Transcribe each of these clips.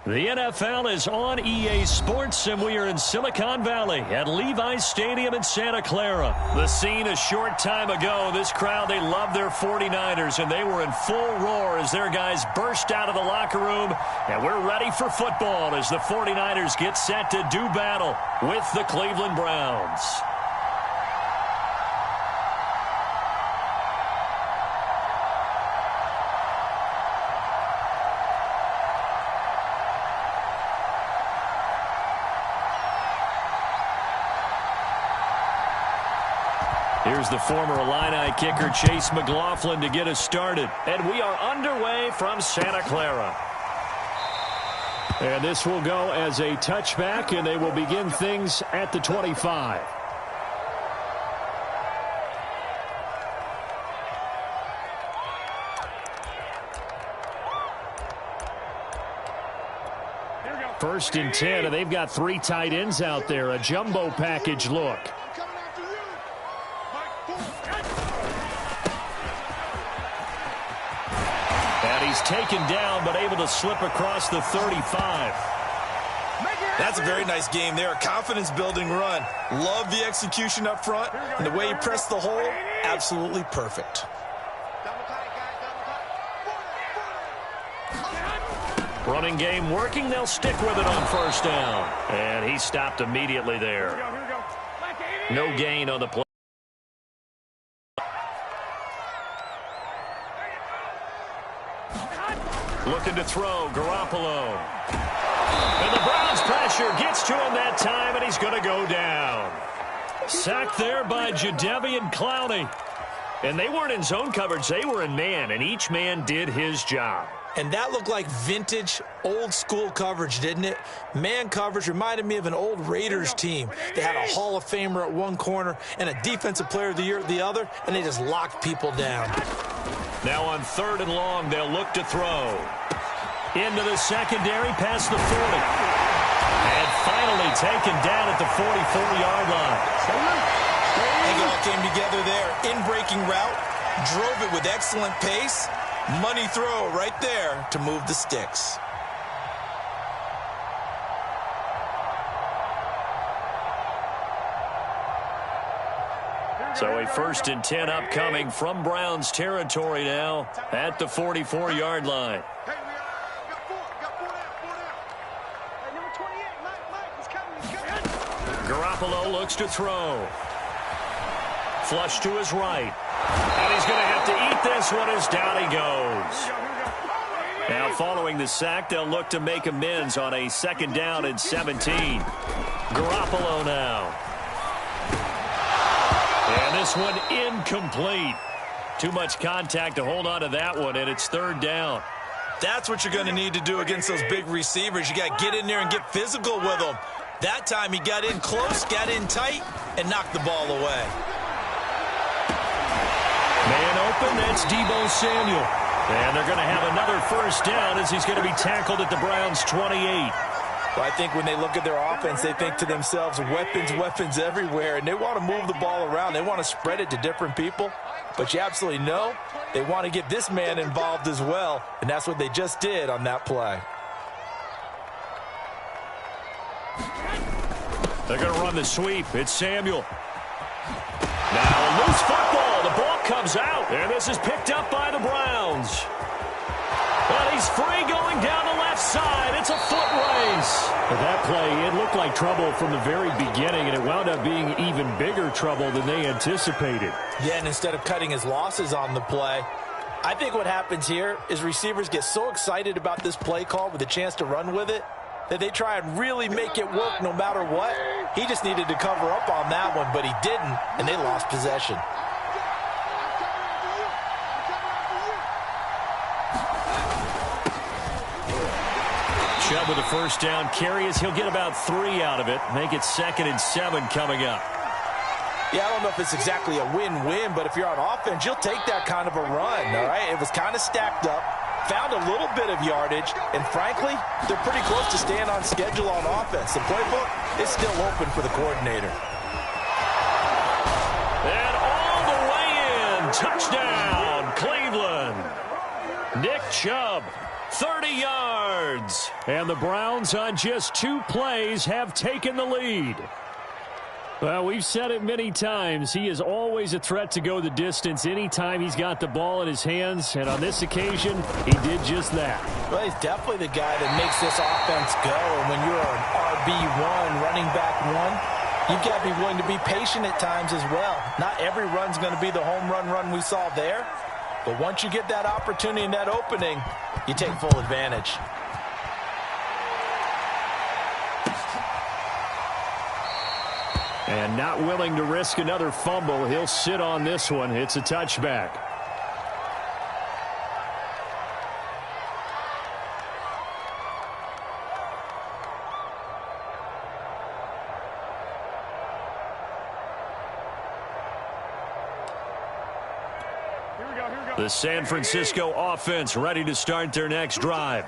The NFL is on EA Sports, and we are in Silicon Valley at Levi's Stadium in Santa Clara. The scene a short time ago, this crowd, they love their 49ers, and they were in full roar as their guys burst out of the locker room. And we're ready for football as the 49ers get set to do battle with the Cleveland Browns. Here's the former Illini kicker, Chase McLaughlin, to get us started. And we are underway from Santa Clara. And this will go as a touchback, and they will begin things at the 25. First and 10, and they've got 3 tight ends out there. A jumbo package look. He's taken down, but able to slip across the 35. That's a very nice game there. A confidence-building run. Love the execution up front. And the way he pressed the hole, absolutely perfect. Running game working. They'll stick with it on first down. And he stopped immediately there. No gain on the play. Looking to throw, Garoppolo. And the Browns pressure gets to him that time, and he's going to go down. Sacked there by Jadeveon Clowney. And they weren't in zone coverage, they were in man, and each man did his job. And that looked like vintage, old-school coverage, didn't it? Man coverage reminded me of an old Raiders team. They had a Hall of Famer at one corner and a Defensive Player of the Year at the other, and they just locked people down. Now on 3rd and long, they'll look to throw. Into the secondary, past the 40. And finally taken down at the 44-yard line. It all came together there. In-breaking route, drove it with excellent pace. Money throw right there to move the sticks. So a 1st and 10 upcoming from Browns territory now at the 44-yard line. Garoppolo looks to throw. Flush to his right. And he's going to have to eat this one as down he goes. Now following the sack, they'll look to make amends on a 2nd down and 17. Garoppolo now. And this one incomplete. Too much contact to hold on to that one, and it's 3rd down. That's what you're going to need to do against those big receivers. You got to get in there and get physical with them. That time he got in close, got in tight, and knocked the ball away. Man open, that's Deebo Samuel. And they're going to have another 1st down as he's going to be tackled at the Browns' 28. Well, I think when they look at their offense, they think to themselves, weapons, weapons everywhere, and they want to move the ball around. They want to spread it to different people. But you absolutely know they want to get this man involved as well, and that's what they just did on that play. They're going to run the sweep. It's Samuel. Now a loose football. The ball comes out, and this is picked up by the Browns. But he's free going down the left side. It's a foot race. For that play, it looked like trouble from the very beginning, and it wound up being even bigger trouble than they anticipated. Yeah, and instead of cutting his losses on the play, I think what happens here is receivers get so excited about this play call with a chance to run with it that they try and really make it work no matter what. He just needed to cover up on that one, but he didn't, and they lost possession. Chubb with a 1st down carry as he'll get about 3 out of it. Make it 2nd and 7 coming up. Yeah, I don't know if it's exactly a win-win, but if you're on offense, you'll take that kind of a run, all right? It was kind of stacked up, found a little bit of yardage, and frankly, they're pretty close to staying on schedule on offense. The playbook is still open for the coordinator. And all the way in. Touchdown, Cleveland. Nick Chubb, 30 yards. And the Browns on just 2 plays have taken the lead. Well, we've said it many times. He is always a threat to go the distance anytime he's got the ball in his hands. And on this occasion, he did just that. Well, he's definitely the guy that makes this offense go. And when you're an RB1, running back one, you've got to be willing to be patient at times as well. Not every run's going to be the home run we saw there. But once you get that opportunity and that opening, you take full advantage. And not willing to risk another fumble. He'll sit on this one. It's a touchback. The San Francisco offense ready to start their next drive.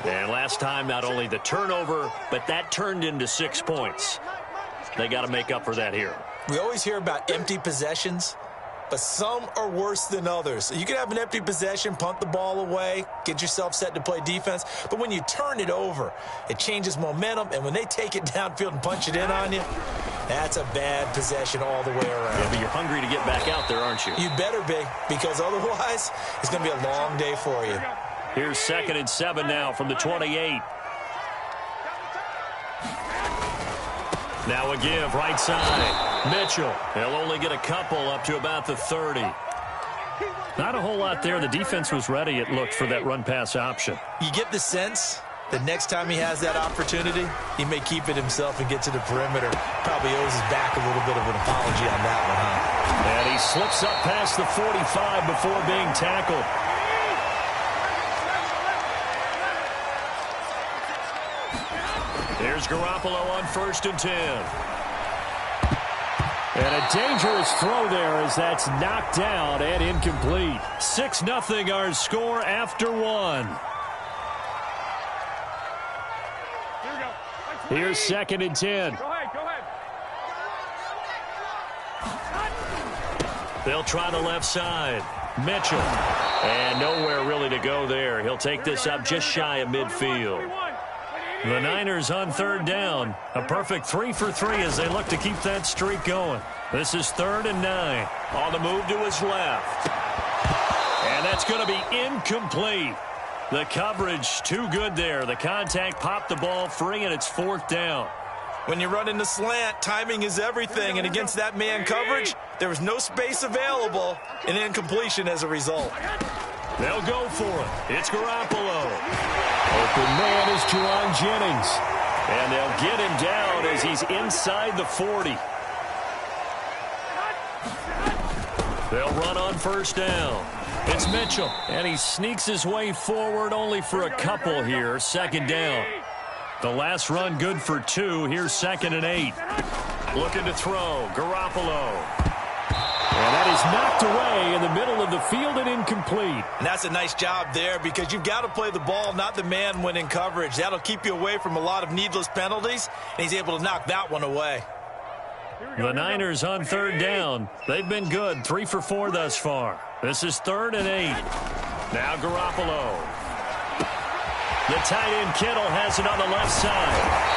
And last time, not only the turnover, but that turned into 6 points. They got to make up for that here. We always hear about empty possessions, but some are worse than others. You can have an empty possession, punt the ball away, get yourself set to play defense, but when you turn it over, it changes momentum, and when they take it downfield and punch it in on you, that's a bad possession all the way around. Yeah, but you're hungry to get back out there, aren't you? You better be, because otherwise, it's going to be a long day for you. Here's 2nd and 7 now from the 28. Now a give, right side. Mitchell. He'll only get a couple up to about the 30. Not a whole lot there. The defense was ready, it looked, for that run-pass option. You get the sense that next time he has that opportunity, he may keep it himself and get to the perimeter. Probably owes his back a little bit of an apology on that one, huh? And he slips up past the 45 before being tackled. Here's Garoppolo on 1st and 10. And a dangerous throw there as that's knocked down and incomplete. 6-0 our score after 1. Here's 2nd and 10. Go ahead. They'll try the left side. Mitchell. And nowhere really to go there. He'll take this up just shy of midfield. The Niners on 3rd down. A perfect 3 for 3 as they look to keep that streak going. This is 3rd and 9. On the move to his left. And that's going to be incomplete. The coverage too good there. The contact popped the ball free, and it's 4th down. When you run in the slant, timing is everything. And against that man coverage, there was no space available, and incompletion as a result. They'll go for it. It's Garoppolo. Open man is Juwan Jennings. And they'll get him down as he's inside the 40. They'll run on 1st down. It's Mitchell. And he sneaks his way forward only for a couple here. 2nd down. The last run good for 2. Here's 2nd and 8. Looking to throw. Garoppolo. And that is knocked away in the middle of the field and incomplete. And that's a nice job there because you've got to play the ball, not the man when in coverage. That'll keep you away from a lot of needless penalties, and he's able to knock that one away. The Niners on 3rd down. They've been good, 3 for 4 thus far. This is 3rd and 8. Now Garoppolo. The tight end Kittle has it on the left side.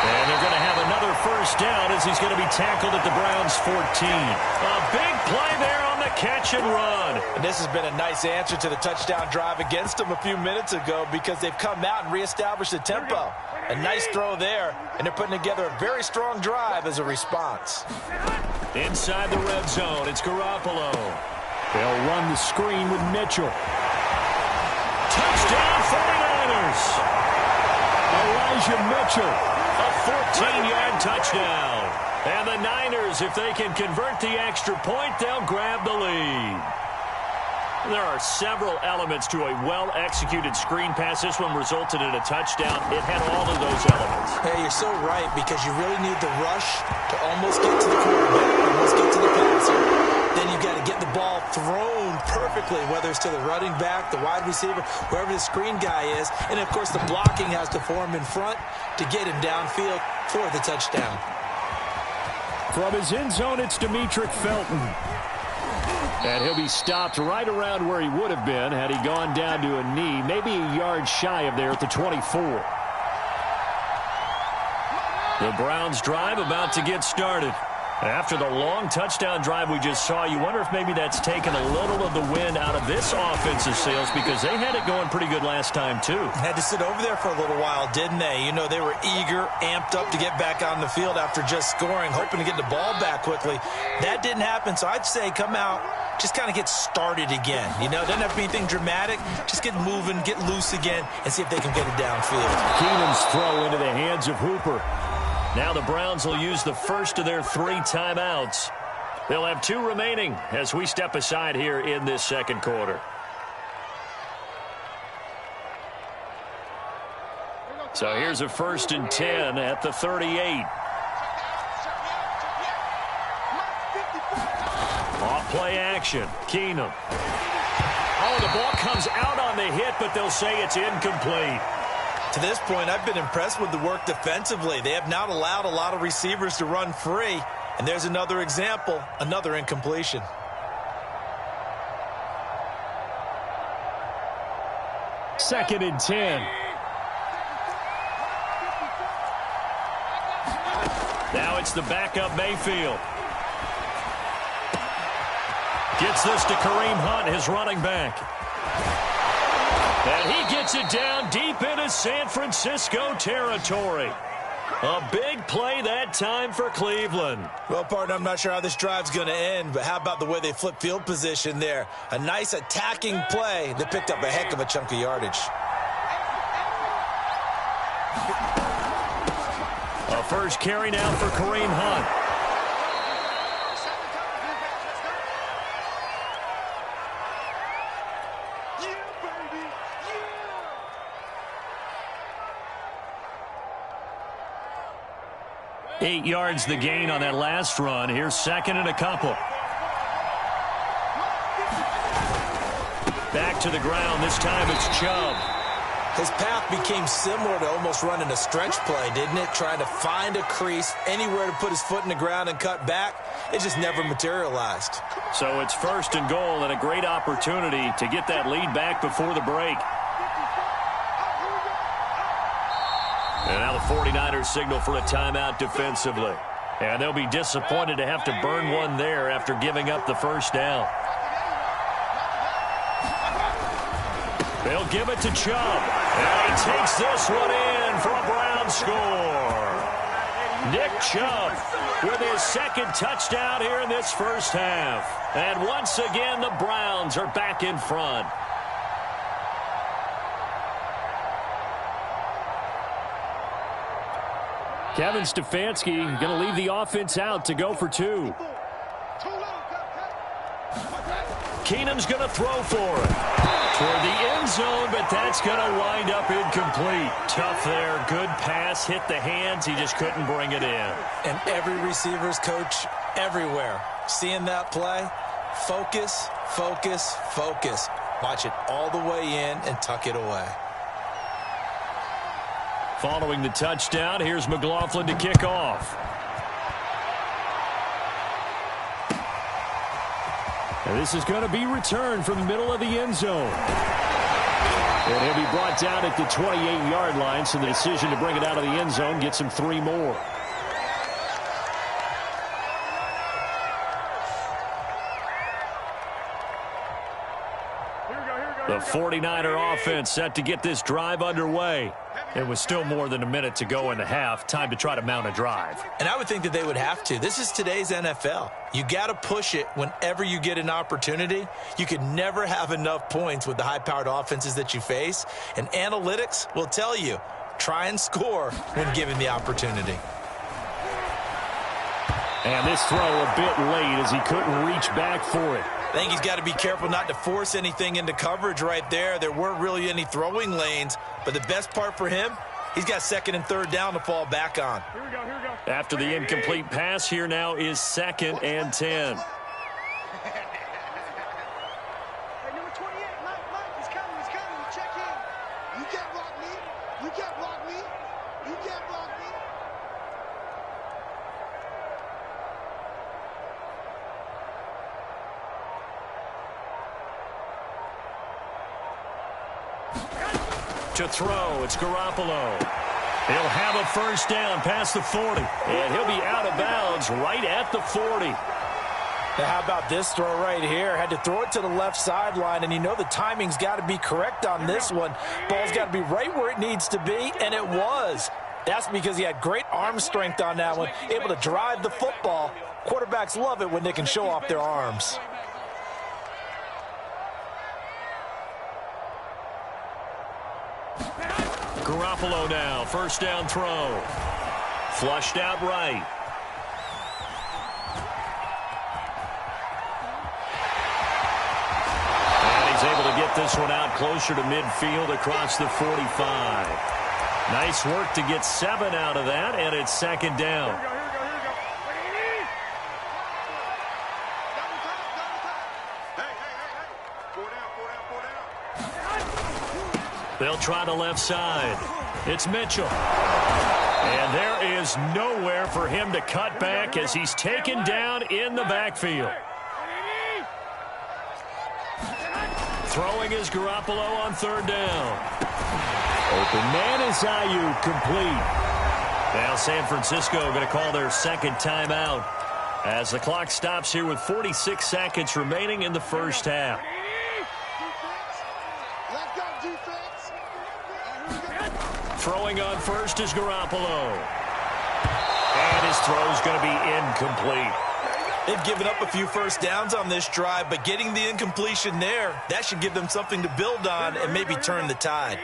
And they're going to have another 1st down as he's going to be tackled at the Browns' 14. A big play there on the catch and run. And this has been a nice answer to the touchdown drive against them a few minutes ago because they've come out and reestablished the tempo. A nice throw there, and they're putting together a very strong drive as a response. Inside the red zone, it's Garoppolo. They'll run the screen with Mitchell. Touchdown 49ers. Elijah Mitchell. A 14-yard touchdown. And the Niners, if they can convert the extra point, they'll grab the lead. There are several elements to a well-executed screen pass. This one resulted in a touchdown. It had all of those elements. Hey, you're so right because you really need the rush to almost get to the quarterback, almost get to the passer. Then you've got to get the ball thrown perfectly, whether it's to the running back, the wide receiver, wherever the screen guy is. And, of course, the blocking has to form in front to get him downfield for the touchdown. From his end zone, it's Demetric Felton. And he'll be stopped right around where he would have been had he gone down to a knee, maybe a yard shy of there at the 24. The Browns drive about to get started. After the long touchdown drive we just saw, you wonder if maybe that's taken a little of the wind out of this offensive sails because they had it going pretty good last time, too. Had to sit over there for a little while, didn't they? You know, they were eager, amped up to get back on the field after just scoring, hoping to get the ball back quickly. That didn't happen, so I'd say come out, just kind of get started again. You know, doesn't have to be anything dramatic. Just get moving, get loose again, and see if they can get it downfield. Keenum's throw into the hands of Hooper. Now the Browns will use the first of their 3 timeouts. They'll have 2 remaining as we step aside here in this second quarter. So here's a 1st and 10 at the 38. Off play action. Keenum. Oh, the ball comes out on the hit, but they'll say it's incomplete. To this point, I've been impressed with the work defensively. They have not allowed a lot of receivers to run free. And there's another example, another incompletion. Second and 10. Now it's the backup Mayfield. Gets this to Kareem Hunt, his running back. And he gets it down deep into San Francisco territory. A big play that time for Cleveland. Well, partner, I'm not sure how this drive's going to end, but how about the way they flip field position there? A nice attacking play that picked up a heck of a chunk of yardage. A first carry now for Kareem Hunt. Eight yards the gain on that last run. Here's second and a couple. Back to the ground. This time it's Chubb. His path became similar to almost running a stretch play, didn't it? Trying to find a crease, anywhere to put his foot in the ground and cut back. It just never materialized. So it's 1st and goal and a great opportunity to get that lead back before the break. And now the 49ers signal for a timeout defensively. And they'll be disappointed to have to burn one there after giving up the first down. They'll give it to Chubb. And he takes this one in for a Brown score. Nick Chubb with his second touchdown here in this first half. And once again, the Browns are back in front. Kevin Stefanski going to leave the offense out to go for 2. Keenum's going to throw for it. Toward the end zone, but that's going to wind up incomplete. Tough there. Good pass. Hit the hands. He just couldn't bring it in. And every receiver's coach everywhere. Seeing that play, focus, focus, focus. Watch it all the way in and tuck it away. Following the touchdown, here's McLaughlin to kick off. And this is going to be returned from the middle of the end zone. And he'll be brought down at the 28-yard line, so the decision to bring it out of the end zone gets him 3 more. The 49er offense set to get this drive underway. It was still more than a minute to go in the half. Time to try to mount a drive. And I would think that they would have to. This is today's NFL. You got to push it whenever you get an opportunity. You can never have enough points with the high-powered offenses that you face. And analytics will tell you, try and score when given the opportunity. And this throw a bit late as he couldn't reach back for it. I think he's got to be careful not to force anything into coverage right there. There weren't really any throwing lanes, but the best part for him, he's got 2nd and 3rd down to fall back on. Here we go. After the incomplete pass, here now is 2nd and 10. Hey, number 28, Mike, he's coming. You check in. You can't block me. You can't block me. You can't block me. To throw, it's Garoppolo. He'll have a first down past the 40. And he'll be out of bounds right at the 40. Now, how about this throw right here? Had to throw it to the left sideline, and you know the timing's got to be correct on this one. Ball's got to be right where it needs to be, and it was. That's because he had great arm strength on that one, able to drive the football. Quarterbacks love it when they can show off their arms. Garoppolo now, first down throw. Flushed out right. Able to get this one out closer to midfield across the 45. Nice work to get 7 out of that, and it's second down. They'll try the left side. It's Mitchell. And there is nowhere for him to cut back as he's taken down in the backfield. Throwing is Garoppolo on third down. Open man is Ayuk, complete. Now San Francisco going to call their second timeout as the clock stops here with 46 seconds remaining in the first half. Throwing on first is Garoppolo. And his throw's going to be incomplete. They've given up a few first downs on this drive, but getting the incompletion there, that should give them something to build on and maybe turn the tide.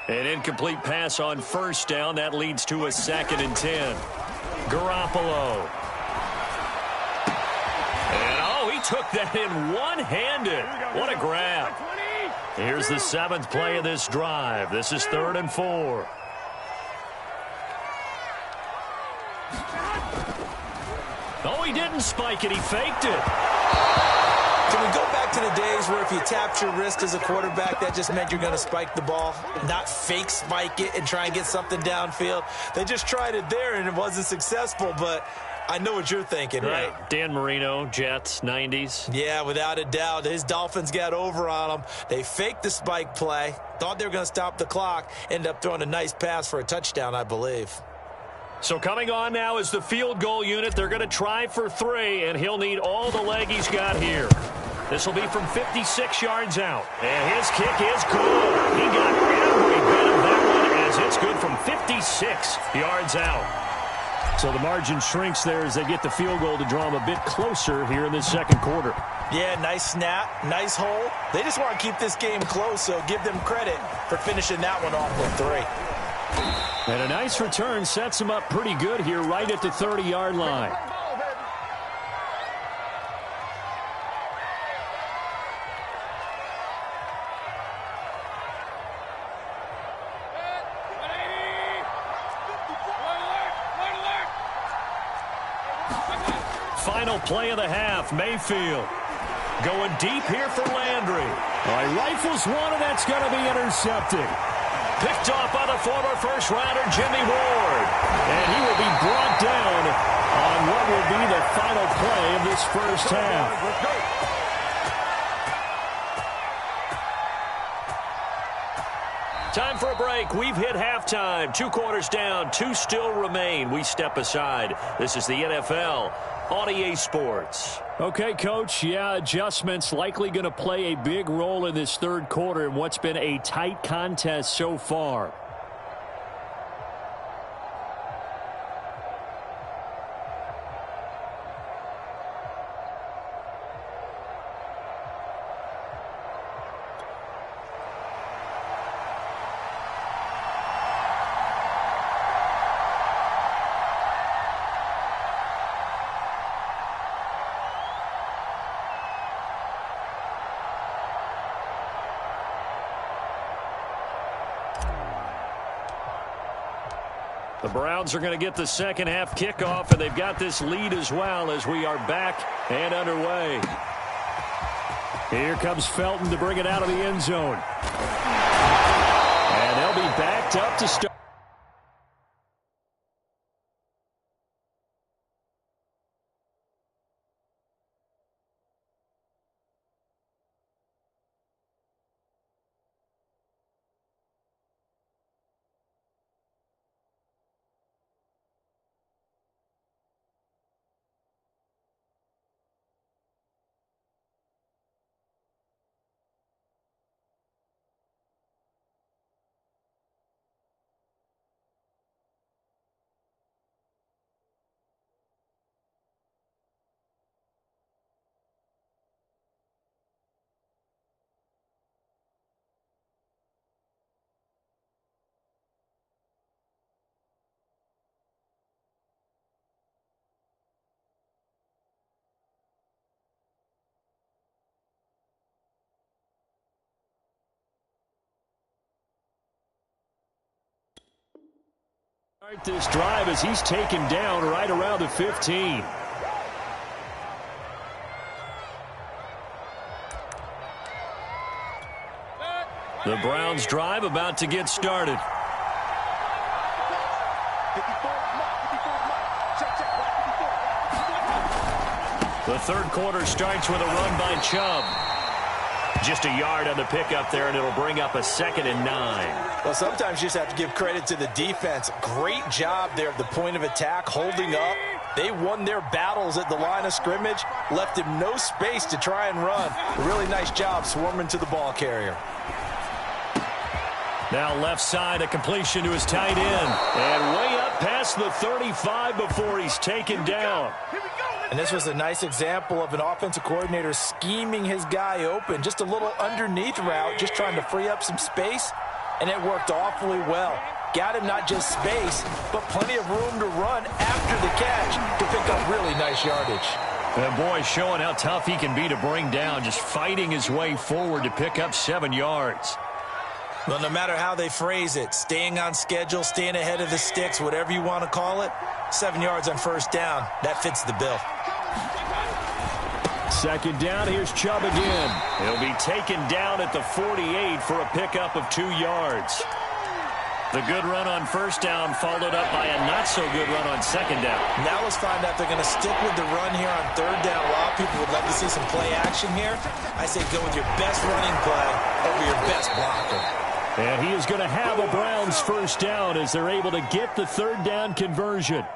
An incomplete pass on first down. That leads to a 2nd and 10. Garoppolo. And, he took that in one-handed. What a grab. Here's the 7th play of this drive. This is 3rd and 4. Oh, he didn't spike it. He faked it. Can we go back to the days where if you tapped your wrist as a quarterback, that just meant you're going to spike the ball, not fake spike it and try and get something downfield? They just tried it there, and it wasn't successful, but I know what you're thinking, right? Dan Marino, Jets, 90s. Yeah, without a doubt. His Dolphins got over on him. They faked the spike play, thought they were going to stop the clock, ended up throwing a nice pass for a touchdown, I believe. So coming on now is the field goal unit. They're going to try for 3, and he'll need all the leg he's got here. This will be from 56 yards out. And his kick is good. He got every bit of that one as it's good from 56 yards out. So the margin shrinks there as they get the field goal to draw them a bit closer here in this second quarter. Yeah, nice snap, nice hole. They just want to keep this game close, so give them credit for finishing that one off with 3. And a nice return sets him up pretty good here right at the 30-yard line. Final play of the half, Mayfield. Going deep here for Landry. He rifles one, and that's going to be intercepted. Picked off by the former first-rounder Jimmy Ward. And he will be brought down on what will be the final play of this first half. Time for a break. We've hit halftime. 2 quarters down. 2 still remain. We step aside. This is the NFL on EA Sports. Okay, Coach. Yeah, adjustments likely going to play a big role in this third quarter in what's been a tight contest so far. The Browns are going to get the second half kickoff, and they've got this lead as well as we are back and underway. Here comes Felton to bring it out of the end zone. And they'll be backed up to start. This drive as he's taken down right around the 15. The Browns drive about to get started. The third quarter starts with a run by Chubb. Just a yard on the pickup there, and it'll bring up a 2nd and 9. Well, sometimes you just have to give credit to the defense. Great job there at the point of attack, holding up. They won their battles at the line of scrimmage, left him no space to try and run. A really nice job swarming to the ball carrier. Now left side, a completion to his tight end. And way up past the 35 before he's taken down. And this was a nice example of an offensive coordinator scheming his guy open. Just a little underneath route, just trying to free up some space. And it worked awfully well. Got him not just space, but plenty of room to run after the catch to pick up really nice yardage. And boy, showing how tough he can be to bring down, just fighting his way forward to pick up 7 yards. Well, no matter how they phrase it, staying on schedule, staying ahead of the sticks, whatever you want to call it, 7 yards on first down, that fits the bill. 2nd down, here's Chubb again. He'll be taken down at the 48 for a pickup of 2 yards. The good run on first down followed up by a not-so-good run on 2nd down. Now let's find out they're going to stick with the run here on 3rd down. A lot of people would love to see some play action here. I say go with your best running play over your best blocker. And he is going to have a Browns first down as they're able to get the 3rd down conversion.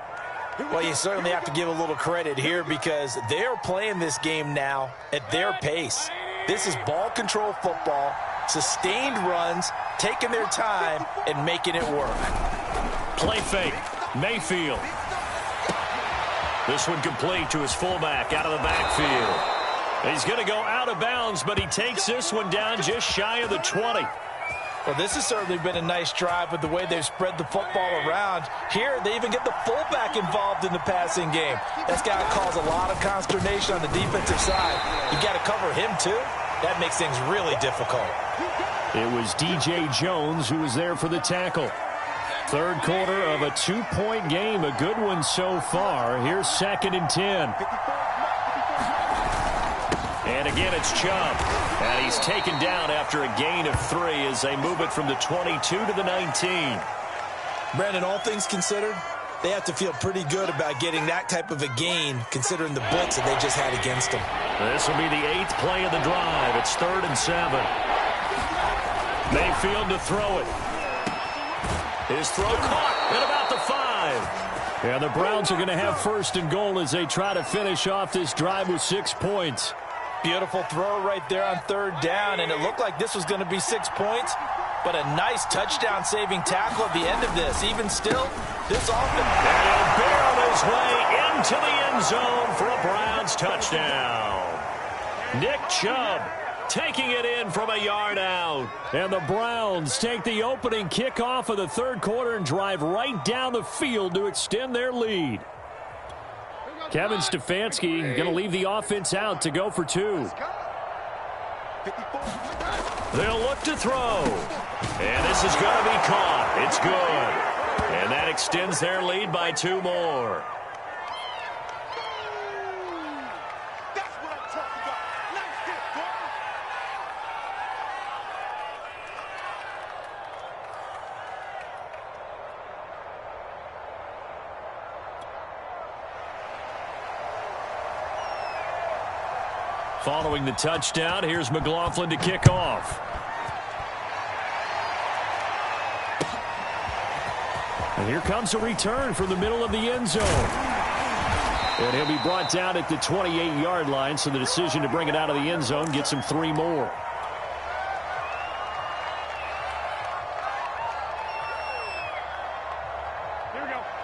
Well, you certainly have to give a little credit here because they're playing this game now at their pace. This is ball control football, sustained runs, taking their time, and making it work. Play fake. Mayfield. This one complete to his fullback out of the backfield. He's going to go out of bounds, but he takes this one down just shy of the 20. Well, this has certainly been a nice drive with the way they've spread the football around. Here, they even get the fullback involved in the passing game. That's got to cause a lot of consternation on the defensive side. You got to cover him, too. That makes things really difficult. It was DJ Jones who was there for the tackle. 3rd quarter of a 2-point game, a good one so far. Here's 2nd and 10. And again, it's Chubb. And he's taken down after a gain of 3 as they move it from the 22 to the 19. Brandon, all things considered, they have to feel pretty good about getting that type of a gain considering the blitz that they just had against them. This will be the 8th play of the drive. It's 3rd and 7. Mayfield to throw it. His throw caught at about the 5. And the Browns are going to have 1st and goal as they try to finish off this drive with 6 points. Beautiful throw right there on 3rd down, and it looked like this was going to be 6 points, but a nice touchdown-saving tackle at the end of this. Even still, this offense... And he'll barrel his way into the end zone for a Browns touchdown. Nick Chubb taking it in from a yard out. And the Browns take the opening kickoff of the 3rd quarter and drive right down the field to extend their lead. Kevin Stefanski going to leave the offense out to go for 2. They'll look to throw. And this is going to be caught. It's good. And that extends their lead by 2 more. Following the touchdown, here's McLaughlin to kick off. And here comes a return from the middle of the end zone. And he'll be brought down at the 28-yard line, so the decision to bring it out of the end zone gets him 3 more.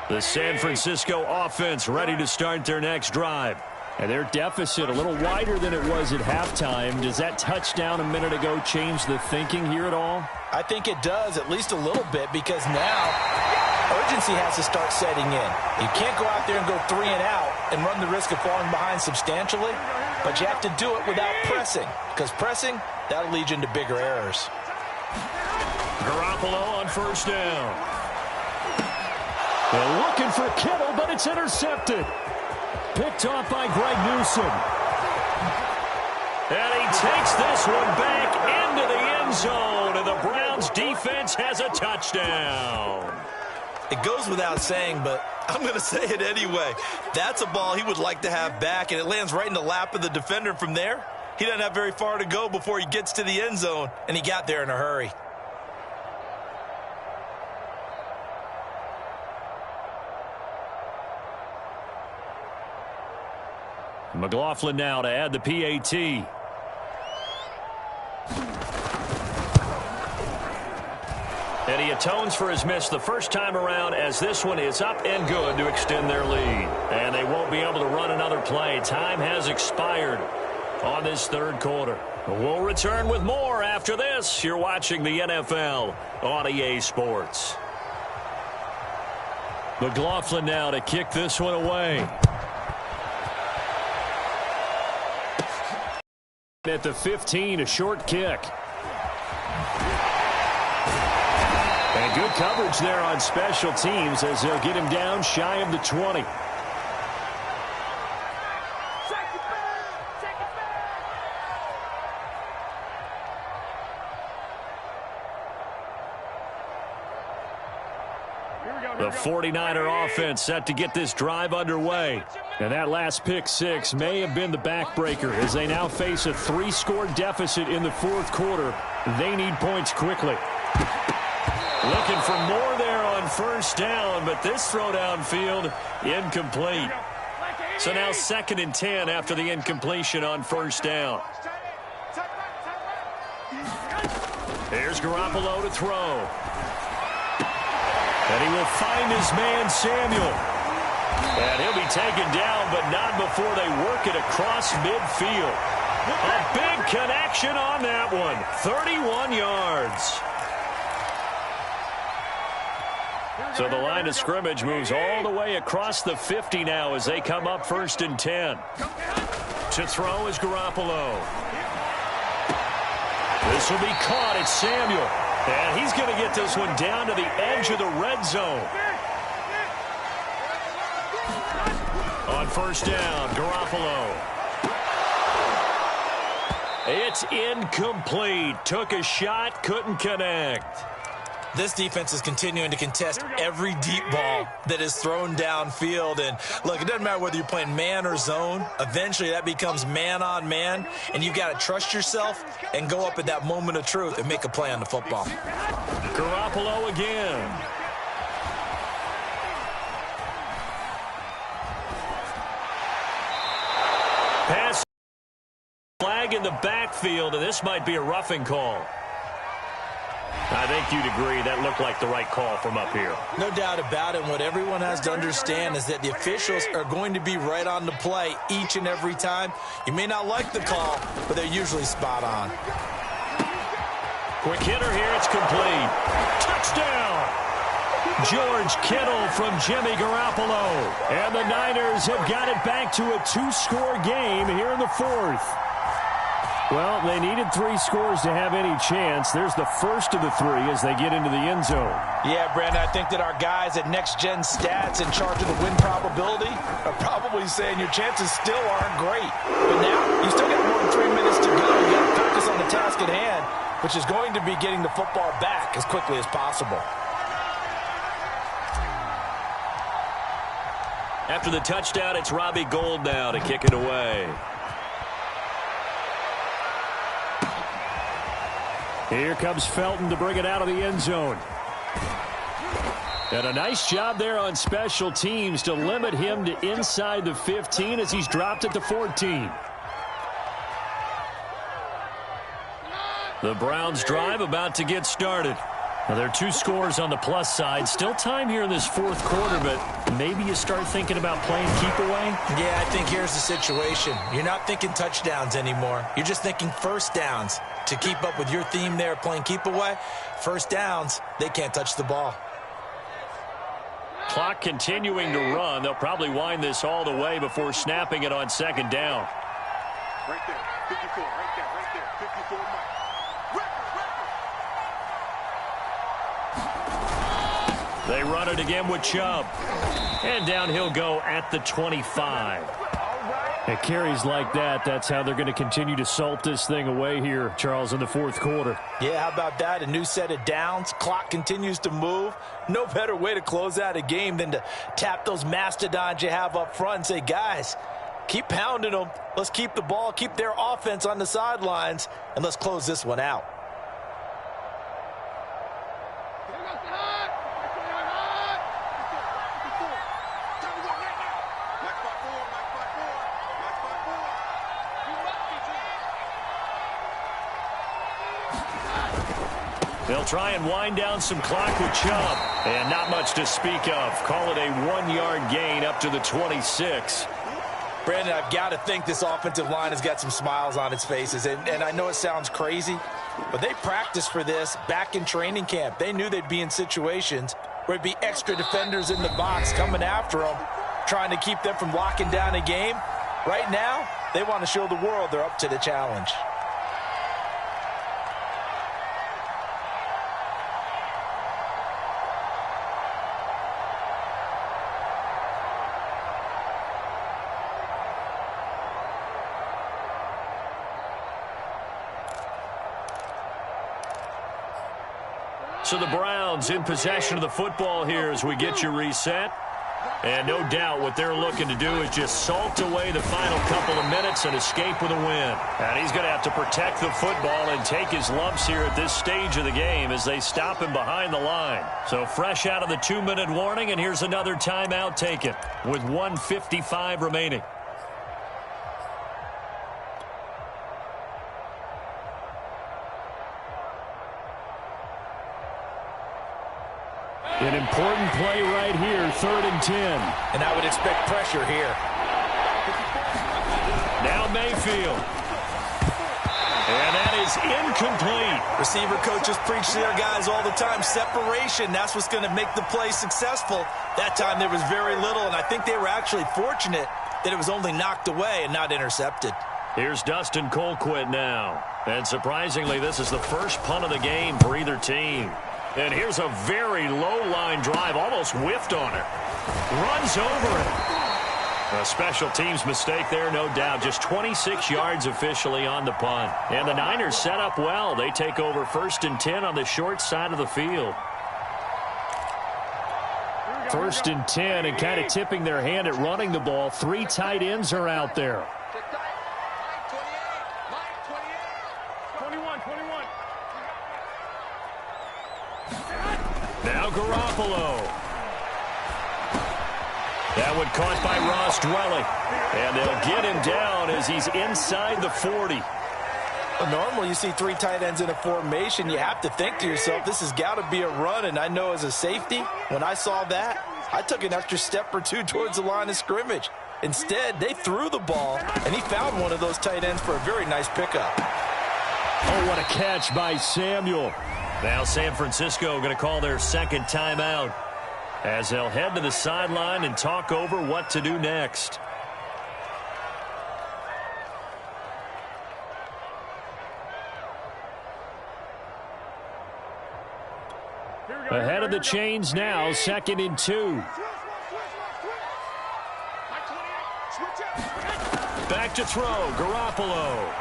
The San Francisco offense ready to start their next drive. And their deficit a little wider than it was at halftime. Does that touchdown a minute ago change the thinking here at all? I think it does, at least a little bit, because now urgency has to start setting in. You can't go out there and go 3 and out and run the risk of falling behind substantially, but you have to do it without pressing, because pressing, that'll lead you into bigger errors. Garoppolo on first down. They're looking for Kittle, but it's intercepted. Picked off by Greg Newsome. And he takes this one back into the end zone, and the Browns defense has a touchdown. It goes without saying, but I'm going to say it anyway. That's a ball he would like to have back, and it lands right in the lap of the defender from there. He doesn't have very far to go before he gets to the end zone, and he got there in a hurry. McLaughlin now to add the PAT. And he atones for his miss the first time around, as this one is up and good to extend their lead. And they won't be able to run another play. Time has expired on this third quarter. We'll return with more after this. You're watching the NFL on EA Sports. McLaughlin now to kick this one away. At the 15, a short kick. And good coverage there on special teams as they'll get him down shy of the 20. The 49er offense set to get this drive underway. And that last pick six may have been the backbreaker as they now face a 3-score deficit in the fourth quarter. They need points quickly. Looking for more there on first down, but this throw downfield incomplete. So now 2nd and 10 after the incompletion on first down. Here's Garoppolo to throw. And he will find his man, Samuel. And he'll be taken down, but not before they work it across midfield. A big connection on that one. 31 yards. So the line of scrimmage moves all the way across the 50 now as they come up 1st and 10. To throw is Garoppolo. This will be caught. It's Samuel. And he's going to get this one down to the edge of the red zone. On first down, Garoppolo. It's incomplete. Took a shot, couldn't connect. This defense is continuing to contest every deep ball that is thrown downfield. And, look, it doesn't matter whether you're playing man or zone. Eventually, that becomes man-on-man, and you've got to trust yourself and go up at that moment of truth and make a play on the football. Garoppolo again. Pass flag in the backfield, and this might be a roughing call. I think you'd agree that looked like the right call from up here. No doubt about it. And what everyone has to understand is that the officials are going to be right on the play each and every time. You may not like the call, but they're usually spot on. Quick hitter here. It's complete. Touchdown! George Kittle from Jimmy Garoppolo. And the Niners have got it back to a 2-score game here in the fourth. Well, they needed 3 scores to have any chance. There's the first of the 3 as they get into the end zone. Yeah, Brandon, I think that our guys at Next Gen Stats in charge of the win probability are probably saying your chances still aren't great. But now, you still got more than 3 minutes to go. You got to focus on the task at hand, which is going to be getting the football back as quickly as possible. After the touchdown, it's Robbie Gould now to kick it away. Here comes Felton to bring it out of the end zone. And a nice job there on special teams to limit him to inside the 15 as he's dropped at the 14. The Browns drive about to get started. Now, there are 2 scores on the plus side. Still time here in this fourth quarter, but maybe you start thinking about playing keep away? Yeah, I think here's the situation. You're not thinking touchdowns anymore. You're just thinking first downs. To keep up with your theme there, playing keep away, first downs, they can't touch the ball. Clock continuing to run. They'll probably wind this all the way before snapping it on 2nd down. Right there, 54, right there, 54 miles. They run it again with Chubb. And down he'll go at the 25. At carries like that, that's how they're going to continue to salt this thing away here, Charles, in the fourth quarter. Yeah, how about that? A new set of downs. Clock continues to move. No better way to close out a game than to tap those mastodons you have up front and say, guys, keep pounding them. Let's keep the ball, keep their offense on the sidelines, and let's close this one out. They'll try and wind down some clock with Chubb. And not much to speak of. Call it a 1-yard gain up to the 26. Brandon, I've got to think this offensive line has got some smiles on its faces. And I know it sounds crazy, but they practiced for this back in training camp. They knew they'd be in situations where it'd be extra defenders in the box coming after them, trying to keep them from locking down a game. Right now, they want to show the world they're up to the challenge. So the Browns in possession of the football here as we get you reset. And no doubt what they're looking to do is just salt away the final couple of minutes and escape with a win. And he's going to have to protect the football and take his lumps here at this stage of the game as they stop him behind the line. So fresh out of the 2-minute warning, and here's another timeout taken with 1:55 remaining. An important play right here, 3rd and 10. And I would expect pressure here. Now Mayfield. And that is incomplete. Receiver coaches preach to their guys all the time. Separation, that's what's going to make the play successful. That time there was very little, and I think they were actually fortunate that it was only knocked away and not intercepted. Here's Dustin Colquitt now. And surprisingly, this is the first punt of the game for either team. And here's a very low-line drive, almost whiffed on it. Runs over it. A special teams mistake there, no doubt. Just 26 yards officially on the punt. And the Niners set up well. They take over 1st and 10 on the short side of the field. 1st and 10, and kind of tipping their hand at running the ball. 3 tight ends are out there. Now Garoppolo. That one caught by Ross Dwelly. And they'll get him down as he's inside the 40. Normally you see 3 tight ends in a formation. You have to think to yourself, this has got to be a run. And I know as a safety, when I saw that, I took an extra step or 2 towards the line of scrimmage. Instead, they threw the ball, and he found one of those tight ends for a very nice pickup. Oh, what a catch by Samuel. Now San Francisco going to call their second timeout as they'll head to the sideline and talk over what to do next. Ahead of the chains now, 2nd and 2. Back to throw, Garoppolo.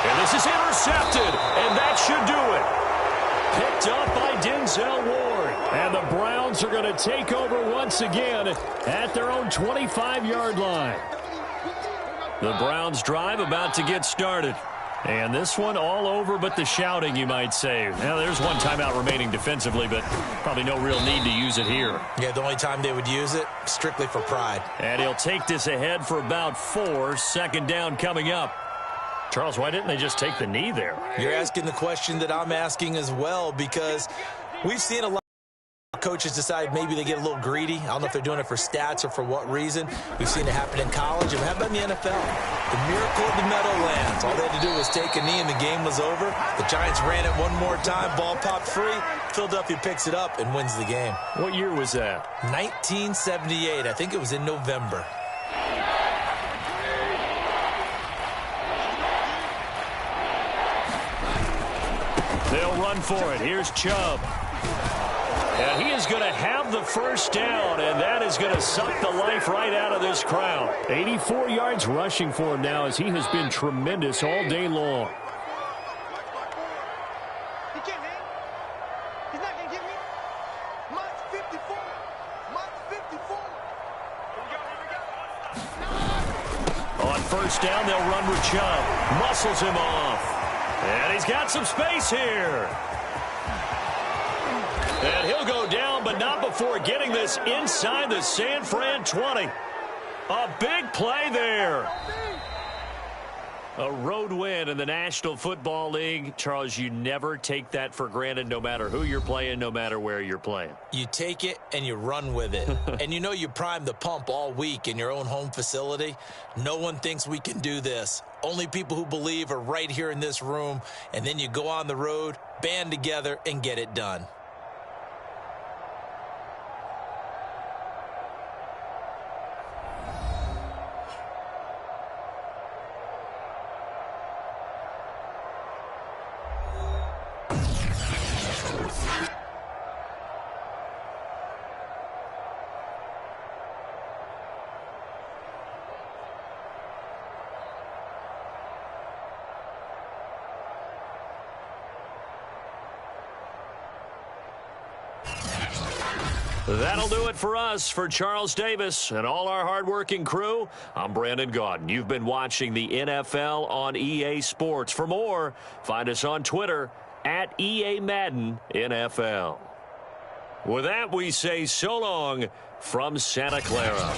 And this is intercepted, and that should do it. Picked up by Denzel Ward. And the Browns are going to take over once again at their own 25-yard line. The Browns drive about to get started. And this one all over but the shouting, you might say. Now, there's one timeout remaining defensively, but probably no real need to use it here. Yeah, the only time they would use it, strictly for pride. And he'll take this ahead for about 4. 2nd down coming up. Charles, why didn't they just take the knee there? You're asking the question that I'm asking as well, because we've seen a lot of coaches decide maybe they get a little greedy. I don't know if they're doing it for stats or for what reason. We've seen it happen in college, and how about in the NFL? The miracle of the Meadowlands. All they had to do was take a knee, and the game was over. The Giants ran it one more time. Ball popped free. Philadelphia picks it up and wins the game. What year was that? 1978. I think it was in November. They'll run for it. Here's Chubb. And he is going to have the first down, and that is going to suck the life right out of this crowd. 84 yards rushing for him now as he has been tremendous all day long. He can't hang. He's not going to get me. Mine's 54. Mine's 54. Here we go. On first down, they'll run with Chubb. Muscles him off. And he's got some space here. And he'll go down, but not before getting this inside the San Fran 20. A big play there. A road win in the National Football League. Charles, you never take that for granted, no matter who you're playing, no matter where you're playing. You take it and you run with it. And you know you primed the pump all week in your own home facility. No one thinks we can do this. Only people who believe are right here in this room. And then you go on the road, band together, and get it done. That'll do it for us. For Charles Davis and all our hardworking crew, I'm Brandon Gaudin. You've been watching the NFL on EA Sports. For more, find us on Twitter at EA Madden NFL. With that, we say so long from Santa Clara.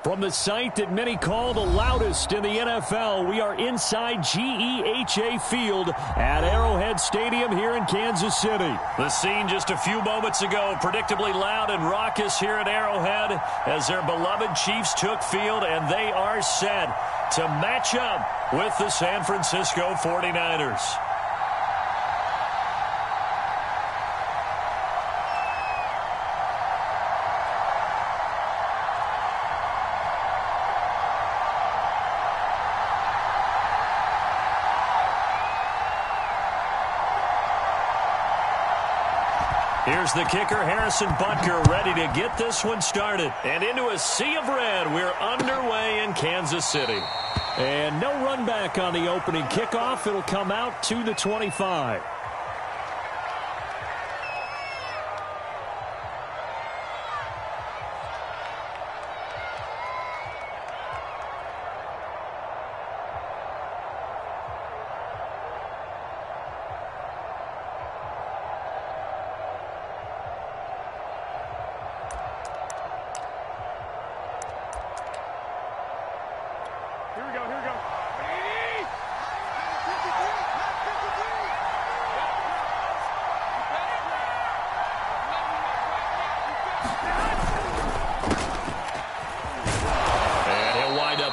From the site that many call the loudest in the NFL, we are inside GEHA Field at Arrowhead Stadium here in Kansas City. The scene just a few moments ago, predictably loud and raucous here at Arrowhead as their beloved Chiefs took field, and they are set to match up with the San Francisco 49ers. Here's the kicker, Harrison Butker, ready to get this one started. And into a sea of red, we're underway in Kansas City. And no run back on the opening kickoff. It'll come out to the 25.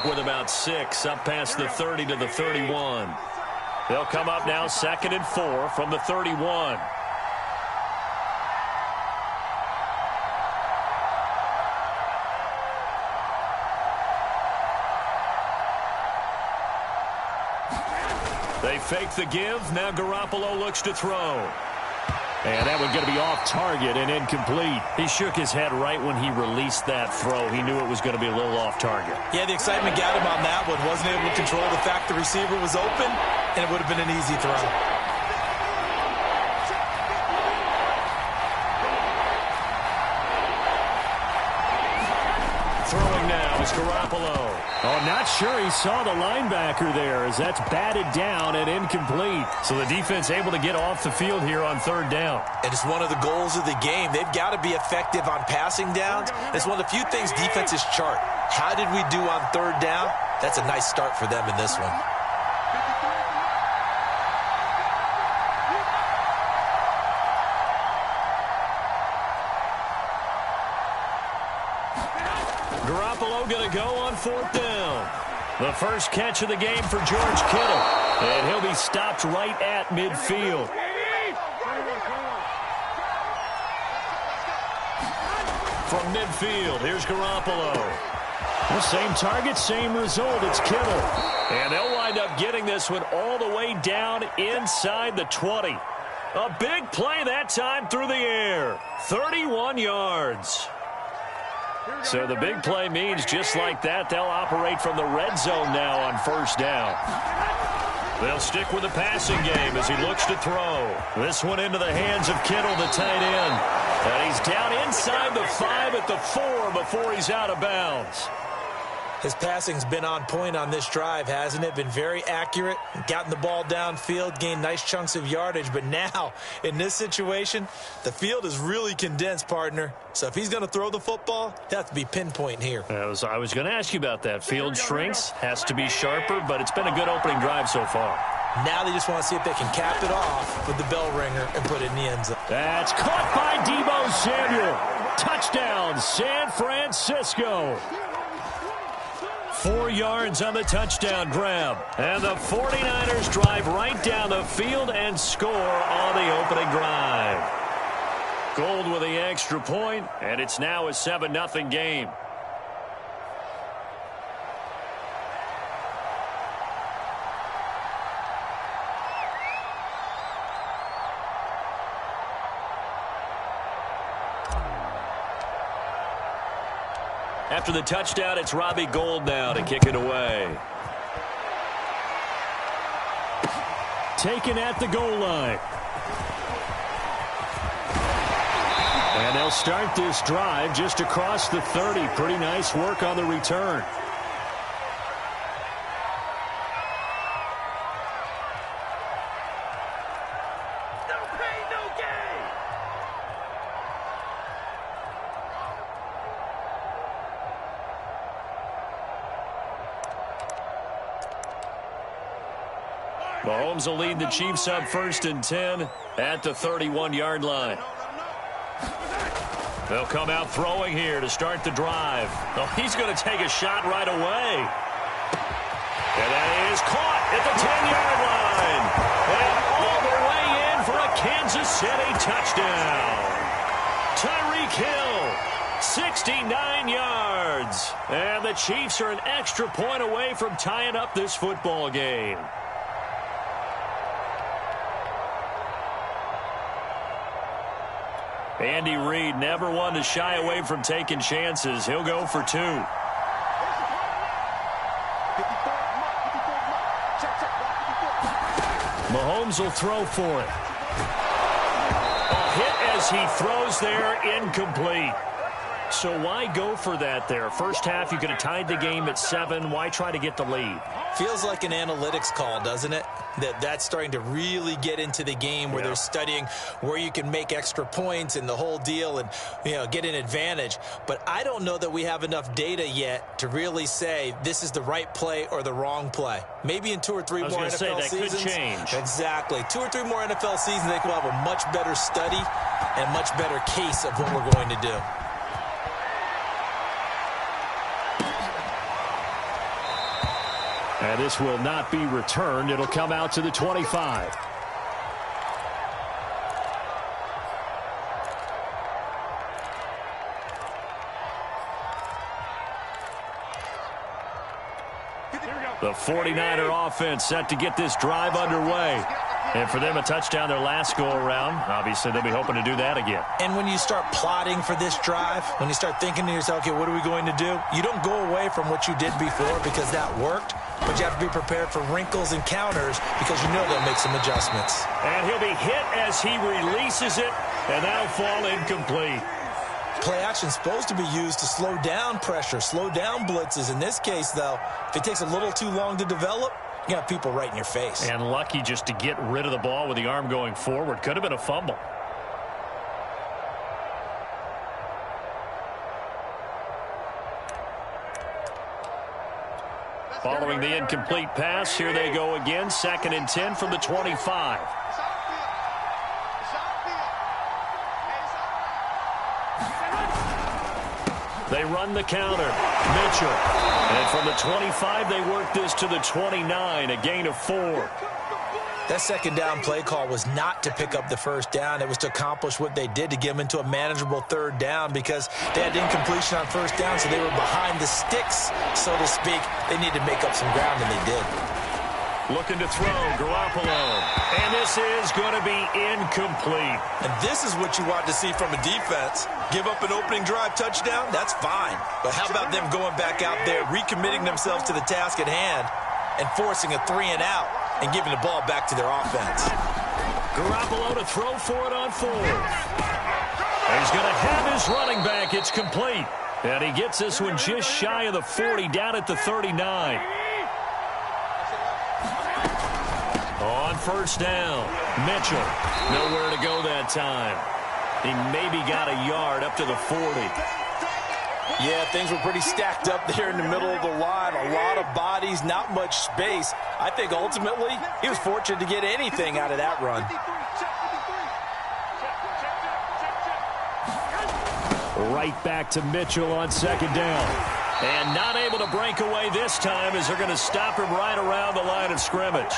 With about 6 up past the 30 to the 31. They'll come up now 2nd and 4 from the 31. They fake the give. Now Garoppolo looks to throw. And that one's going to be off target and incomplete. He shook his head right when he released that throw. He knew it was going to be a little off target. Yeah, the excitement got him on that one. Wasn't able to control the fact the receiver was open, and it would have been an easy throw. Throwing now is Garoppolo. Oh, not sure he saw the linebacker there as that's batted down and incomplete. So the defense able to get off the field here on 3rd down. And it's one of the goals of the game. They've got to be effective on passing downs. It's one of the few things defenses chart. How did we do on 3rd down? That's a nice start for them in this one. Garoppolo going to go on 4th down. The first catch of the game for George Kittle. And he'll be stopped right at midfield. From midfield, here's Garoppolo. The same target, same result. It's Kittle. And they'll wind up getting this one all the way down inside the 20. A big play that time through the air. 31 yards. So the big play means just like that, they'll operate from the red zone now on 1st down. They'll stick with the passing game as he looks to throw. This one into the hands of Kittle, the tight end. And he's down inside the 5 at the 4 before he's out of bounds. His passing's been on point on this drive, hasn't it? Been very accurate, gotten the ball downfield, gained nice chunks of yardage. But now, in this situation, the field is really condensed, partner. So if he's going to throw the football, it has to be pinpoint here. I was going to ask you about that. Field shrinks, has to be sharper, but it's been a good opening drive so far. Now they just want to see if they can cap it off with the bell ringer and put it in the end zone. That's caught by Deebo Samuel. Touchdown, San Francisco. 4 yards on the touchdown grab. And the 49ers drive right down the field and score on the opening drive. Gold with the extra point, and it's now a 7-0 game. After the touchdown, it's Robbie Gould now to kick it away. Taken at the goal line. And they'll start this drive just across the 30. Pretty nice work on the return. Mahomes will lead the Chiefs up 1st and 10 at the 31-yard line. They'll come out throwing here to start the drive. Oh, he's going to take a shot right away. And that is caught at the 10-yard line. And all the way in for a Kansas City touchdown. Tyreek Hill, 69 yards. And the Chiefs are an extra point away from tying up this football game. Andy Reid, never one to shy away from taking chances. He'll go for 2. Mahomes will throw for it. A hit as he throws there, incomplete. So why go for that there? First half, you could have tied the game at 7. Why try to get the lead? Feels like an analytics call, doesn't it? That's starting to really get into the game where they're studying where you can make extra points and the whole deal and, get an advantage. But I don't know that we have enough data yet to really say this is the right play or the wrong play. Maybe in 2 or 3 more NFL seasons. Could change. Exactly. 2 or 3 more NFL seasons, they will have a much better study and much better case of what we're going to do. And this will not be returned. It'll come out to the 25. The 49er offense set to get this drive underway. And for them, a touchdown their last go-around. Obviously, they'll be hoping to do that again. And when you start plotting for this drive, when you start thinking to yourself, okay, what are we going to do? You don't go away from what you did before because that worked, but you have to be prepared for wrinkles and counters because you know they'll make some adjustments. And he'll be hit as he releases it, and that'll fall incomplete. Play action is supposed to be used to slow down pressure, slow down blitzes. In this case, though, if it takes a little too long to develop, you got people right in your face. And lucky just to get rid of the ball with the arm going forward. Could have been a fumble. Following the incomplete pass, here they go again. 2nd and 10 from the 25. They run the counter. Mitchell. And from the 25, they work this to the 29, a gain of 4. That second down play call was not to pick up the first down. It was to accomplish what they did to get them into a manageable 3rd down because they had incompletion on 1st down, so they were behind the sticks, so to speak. They needed to make up some ground, and they did. Looking to throw, Garoppolo. And this is going to be incomplete. And this is what you want to see from a defense. Give up an opening drive touchdown, that's fine. But how about them going back out there, recommitting themselves to the task at hand, and forcing a 3-and-out and giving the ball back to their offense. Garoppolo to throw for it on 4th. He's going to have his running back. It's complete. And he gets this one just shy of the 40, down at the 39. On 1st down, Mitchell. Nowhere to go that time. He maybe got a yard up to the 40. Yeah, things were pretty stacked up there in the middle of the line. A lot of bodies, not much space. I think ultimately he was fortunate to get anything out of that run. Right back to Mitchell on 2nd down. And not able to break away this time as they're going to stop him right around the line of scrimmage.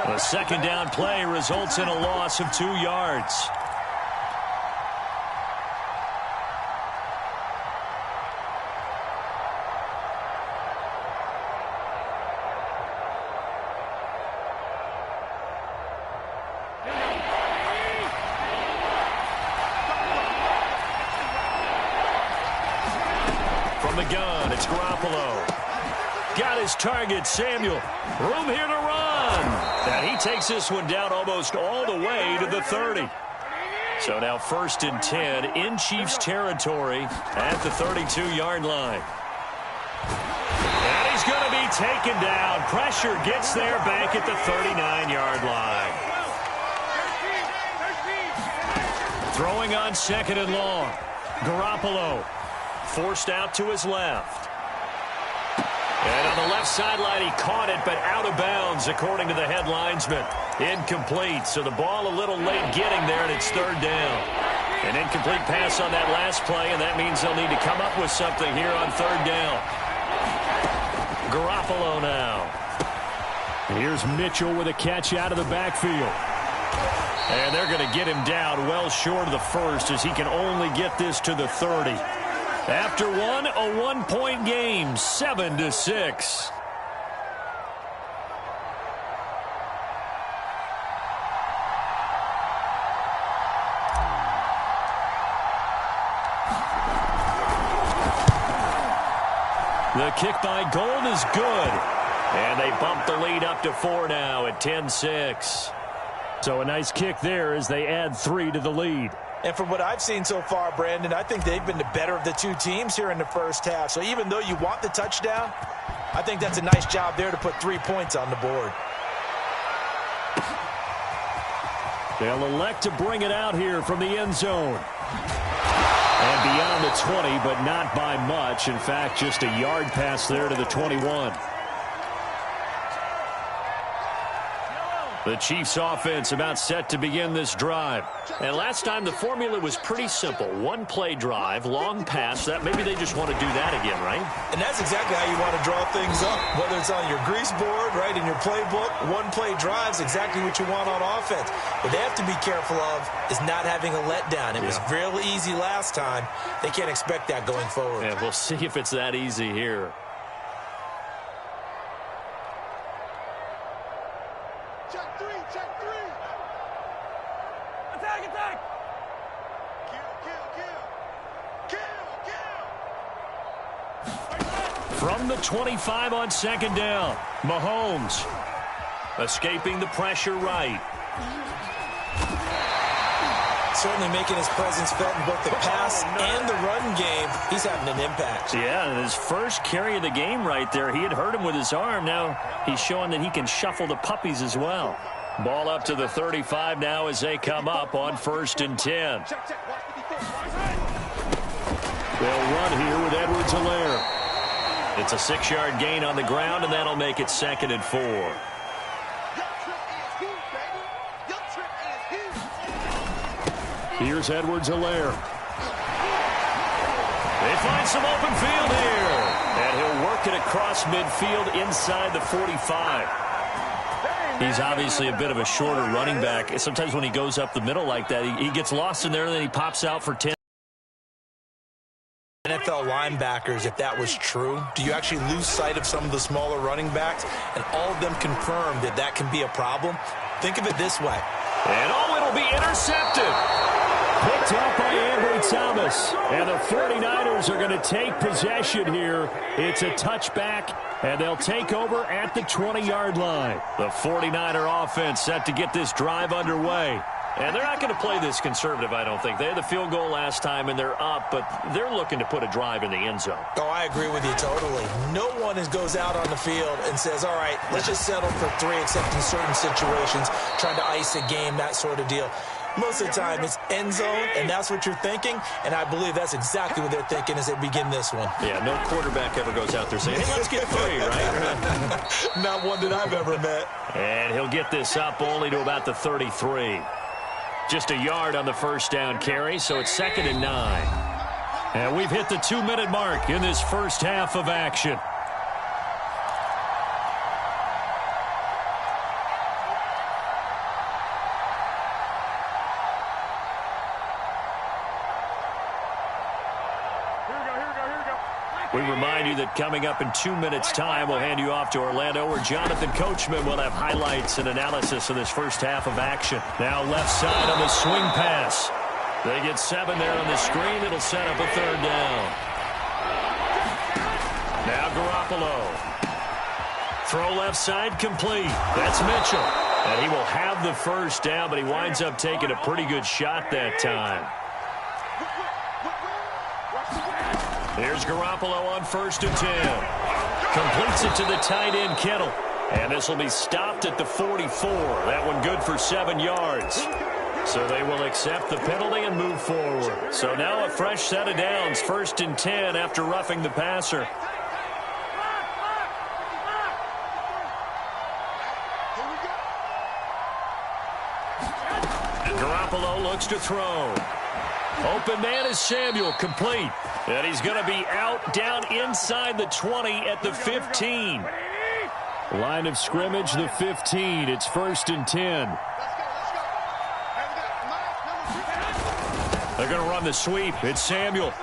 The 2nd down play results in a loss of 2 yards. From the gun, it's Garoppolo. Got his target, Samuel. Room here to run. And he takes this one down almost all the way to the 30. So now 1st and 10 in Chiefs territory at the 32-yard line. And he's going to be taken down. Pressure gets there back at the 39-yard line. Throwing on 2nd and long. Garoppolo forced out to his left. And on the left sideline, he caught it, but out of bounds, according to the head linesman. Incomplete, so the ball a little late getting there, and it's 3rd down. An incomplete pass on that last play, and that means they'll need to come up with something here on 3rd down. Garoppolo now. Here's Mitchell with a catch out of the backfield. And they're going to get him down well short of the 1st as he can only get this to the 30. After one, a 1-point game, 7-6. The kick by Gold is good. And they bump the lead up to 4 now at 10-6. So a nice kick there as they add 3 to the lead. And from what I've seen so far, Brandon, I think they've been the better of the two teams here in the first half. So even though you want the touchdown, I think that's a nice job there to put 3 points on the board. They'll elect to bring it out here from the end zone. And beyond the 20, but not by much. In fact, just a yard pass there to the 21. The Chiefs offense about set to begin this drive. And last time the formula was pretty simple. 1-play drive, long pass. That maybe they just want to do that again, right? And that's exactly how you want to draw things up. Whether it's on your grease board, right, in your playbook, 1-play drive is exactly what you want on offense. What they have to be careful of is not having a letdown. It was real easy last time. They can't expect that going forward. Yeah, we'll see if it's that easy here. Check 3, check 3. Attack, attack. Kill. From the 25 on second down, Mahomes escaping the pressure right. Certainly making his presence felt in both the pass and the run game. He's having an impact. Yeah, and his first carry of the game right there, he had hurt him with his arm. Now he's showing that he can shuffle the puppies as well. Ball up to the 35 now as they come up on 1st and 10. They'll run here with Edwards-Helaire. It's a 6-yard gain on the ground, and that'll make it 2nd and 4. Here's Edwards-Helaire. They find some open field here. And he'll work it across midfield inside the 45. He's obviously a bit of a shorter running back. Sometimes when he goes up the middle like that, he gets lost in there, and then he pops out for 10. NFL linebackers, if that was true, do you actually lose sight of some of the smaller running backs? And all of them confirm that that can be a problem. Think of it this way. And it'll be intercepted. Picked up by Ambry Thomas. And the 49ers are going to take possession here. It's a touchback, and they'll take over at the 20-yard line. The 49er offense set to get this drive underway. And they're not going to play this conservative, I don't think. They had the field goal last time, and they're up, but they're looking to put a drive in the end zone. Oh, I agree with you totally. No one goes out on the field and says, all right, let's just settle for 3, except in certain situations, trying to ice a game, that sort of deal. Most of the time, it's end zone, and that's what you're thinking, and I believe that's exactly what they're thinking as they begin this one. Yeah, no quarterback ever goes out there saying, hey, let's get 3, right? Not one that I've ever met. And he'll get this up only to about the 33. Just a yard on the first down carry, so it's 2nd and 9. And we've hit the 2-minute mark in this first half of action. We remind you that coming up in 2 minutes' time, we'll hand you off to Orlando, where Jonathan Coachman will have highlights and analysis of this first half of action. Now left side on the swing pass. They get 7 there on the screen. It'll set up a 3rd down. Now Garoppolo. Throw left side complete. That's Mitchell. And he will have the first down, but he winds up taking a pretty good shot that time. Here's Garoppolo on 1st and 10. Completes it to the tight end, Kittle. And this will be stopped at the 44. That one good for 7 yards. So they will accept the penalty and move forward. So now a fresh set of downs, 1st and 10 after roughing the passer. Garoppolo looks to throw. Open man is Samuel, complete. And he's going to be out down inside the 20 at the 15. Line of scrimmage, the 15. It's 1st and 10. They're going to run the sweep. It's Samuel.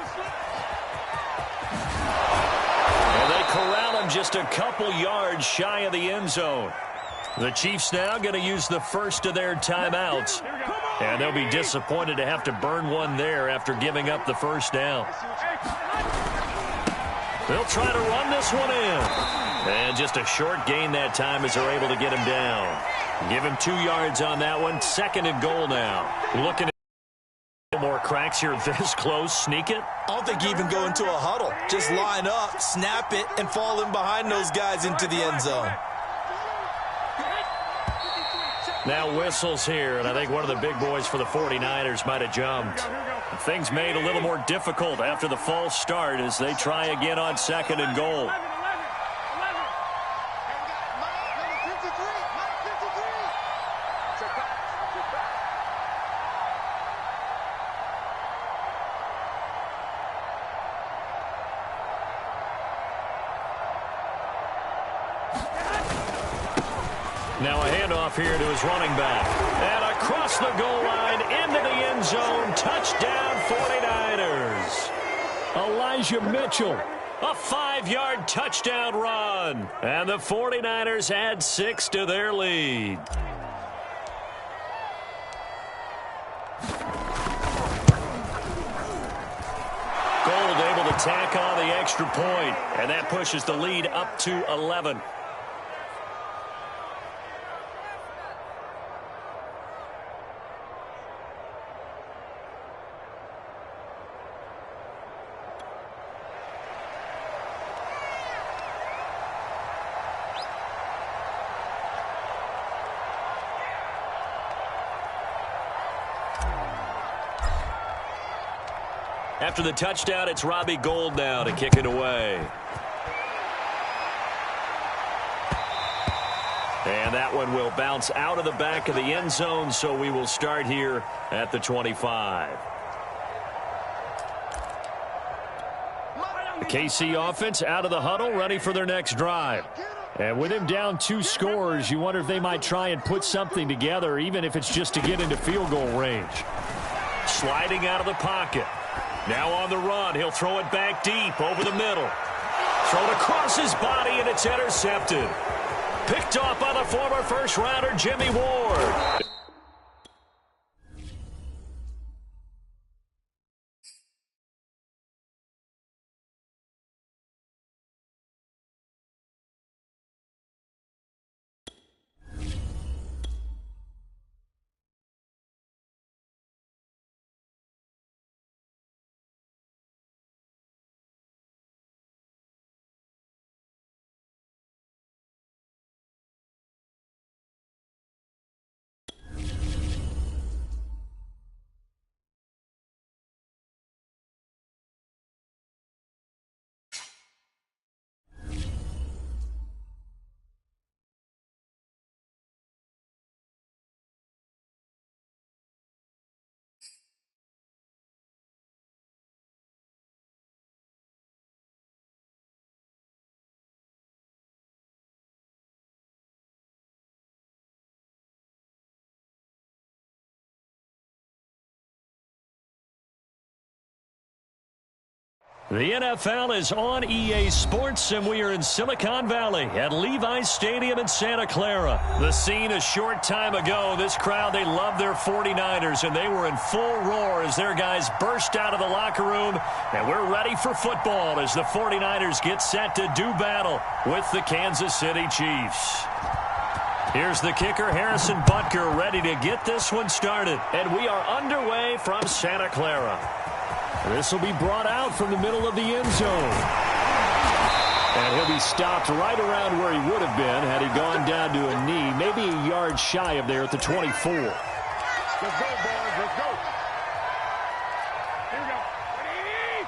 And they corral him just a couple yards shy of the end zone. The Chiefs now going to use the first of their timeouts. And they'll be disappointed to have to burn one there after giving up the first down. They'll try to run this one in. And just a short gain that time as they're able to get him down. Give him 2 yards on that one. 2nd and goal now. Looking at more cracks here this close. Sneak it. I don't think you even go into a huddle. Just line up, snap it, and fall in behind those guys into the end zone. Now whistles here, and I think one of the big boys for the 49ers might have jumped. Things made a little more difficult after the false start as they try again on 2nd and goal. Now a handoff here to his running back. And across the goal line into the end zone. Touchdown 49ers. Elijah Mitchell. A 5-yard touchdown run. And the 49ers add 6 to their lead. Gold able to tack on the extra point. And that pushes the lead up to 11. After the touchdown, it's Robbie Gould now to kick it away. And that one will bounce out of the back of the end zone, so we will start here at the 25. The KC offense out of the huddle, ready for their next drive. And with him down 2 scores, you wonder if they might try and put something together, even if it's just to get into field goal range. Sliding out of the pocket. Now on the run, he'll throw it back deep over the middle. Thrown across his body, and it's intercepted. Picked off by the former first-rounder Jimmy Ward. The NFL is on EA Sports, and we are in Silicon Valley at Levi's Stadium in Santa Clara. The scene a short time ago. This crowd, they love their 49ers, and they were in full roar as their guys burst out of the locker room. And we're ready for football as the 49ers get set to do battle with the Kansas City Chiefs. Here's the kicker, Harrison Butker, ready to get this one started. And we are underway from Santa Clara. This will be brought out from the middle of the end zone. And he'll be stopped right around where he would have been had he gone down to a knee, maybe a yard shy of there at the 24. Let's go, boys. Let's go. Here we go. Ready?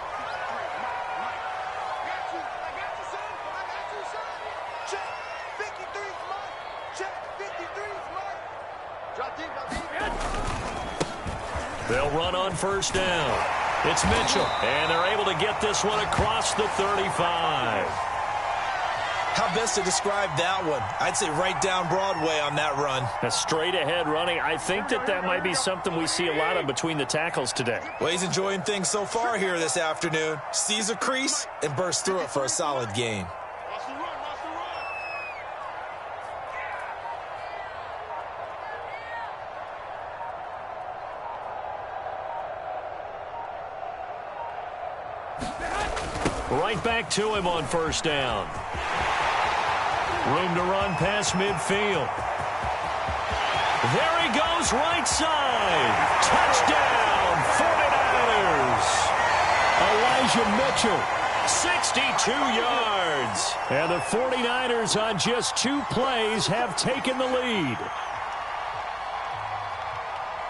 I got you, son. I got you, son. Check. 53, Mike. Check. 53, Mike. Drop deep, drop deep. They'll run on first down. It's Mitchell, and they're able to get this one across the 35. How best to describe that one? I'd say right down Broadway on that run. A straight-ahead running. I think that might be something we see a lot of between the tackles today. Well, he's enjoying things so far here this afternoon. Sees a crease and bursts through it for a solid gain. Watch the run, watch the run. Right back to him on first down. Room to run past midfield. There he goes, right side. Touchdown, 49ers. Elijah Mitchell. 62 yards. And the 49ers on just 2 plays have taken the lead.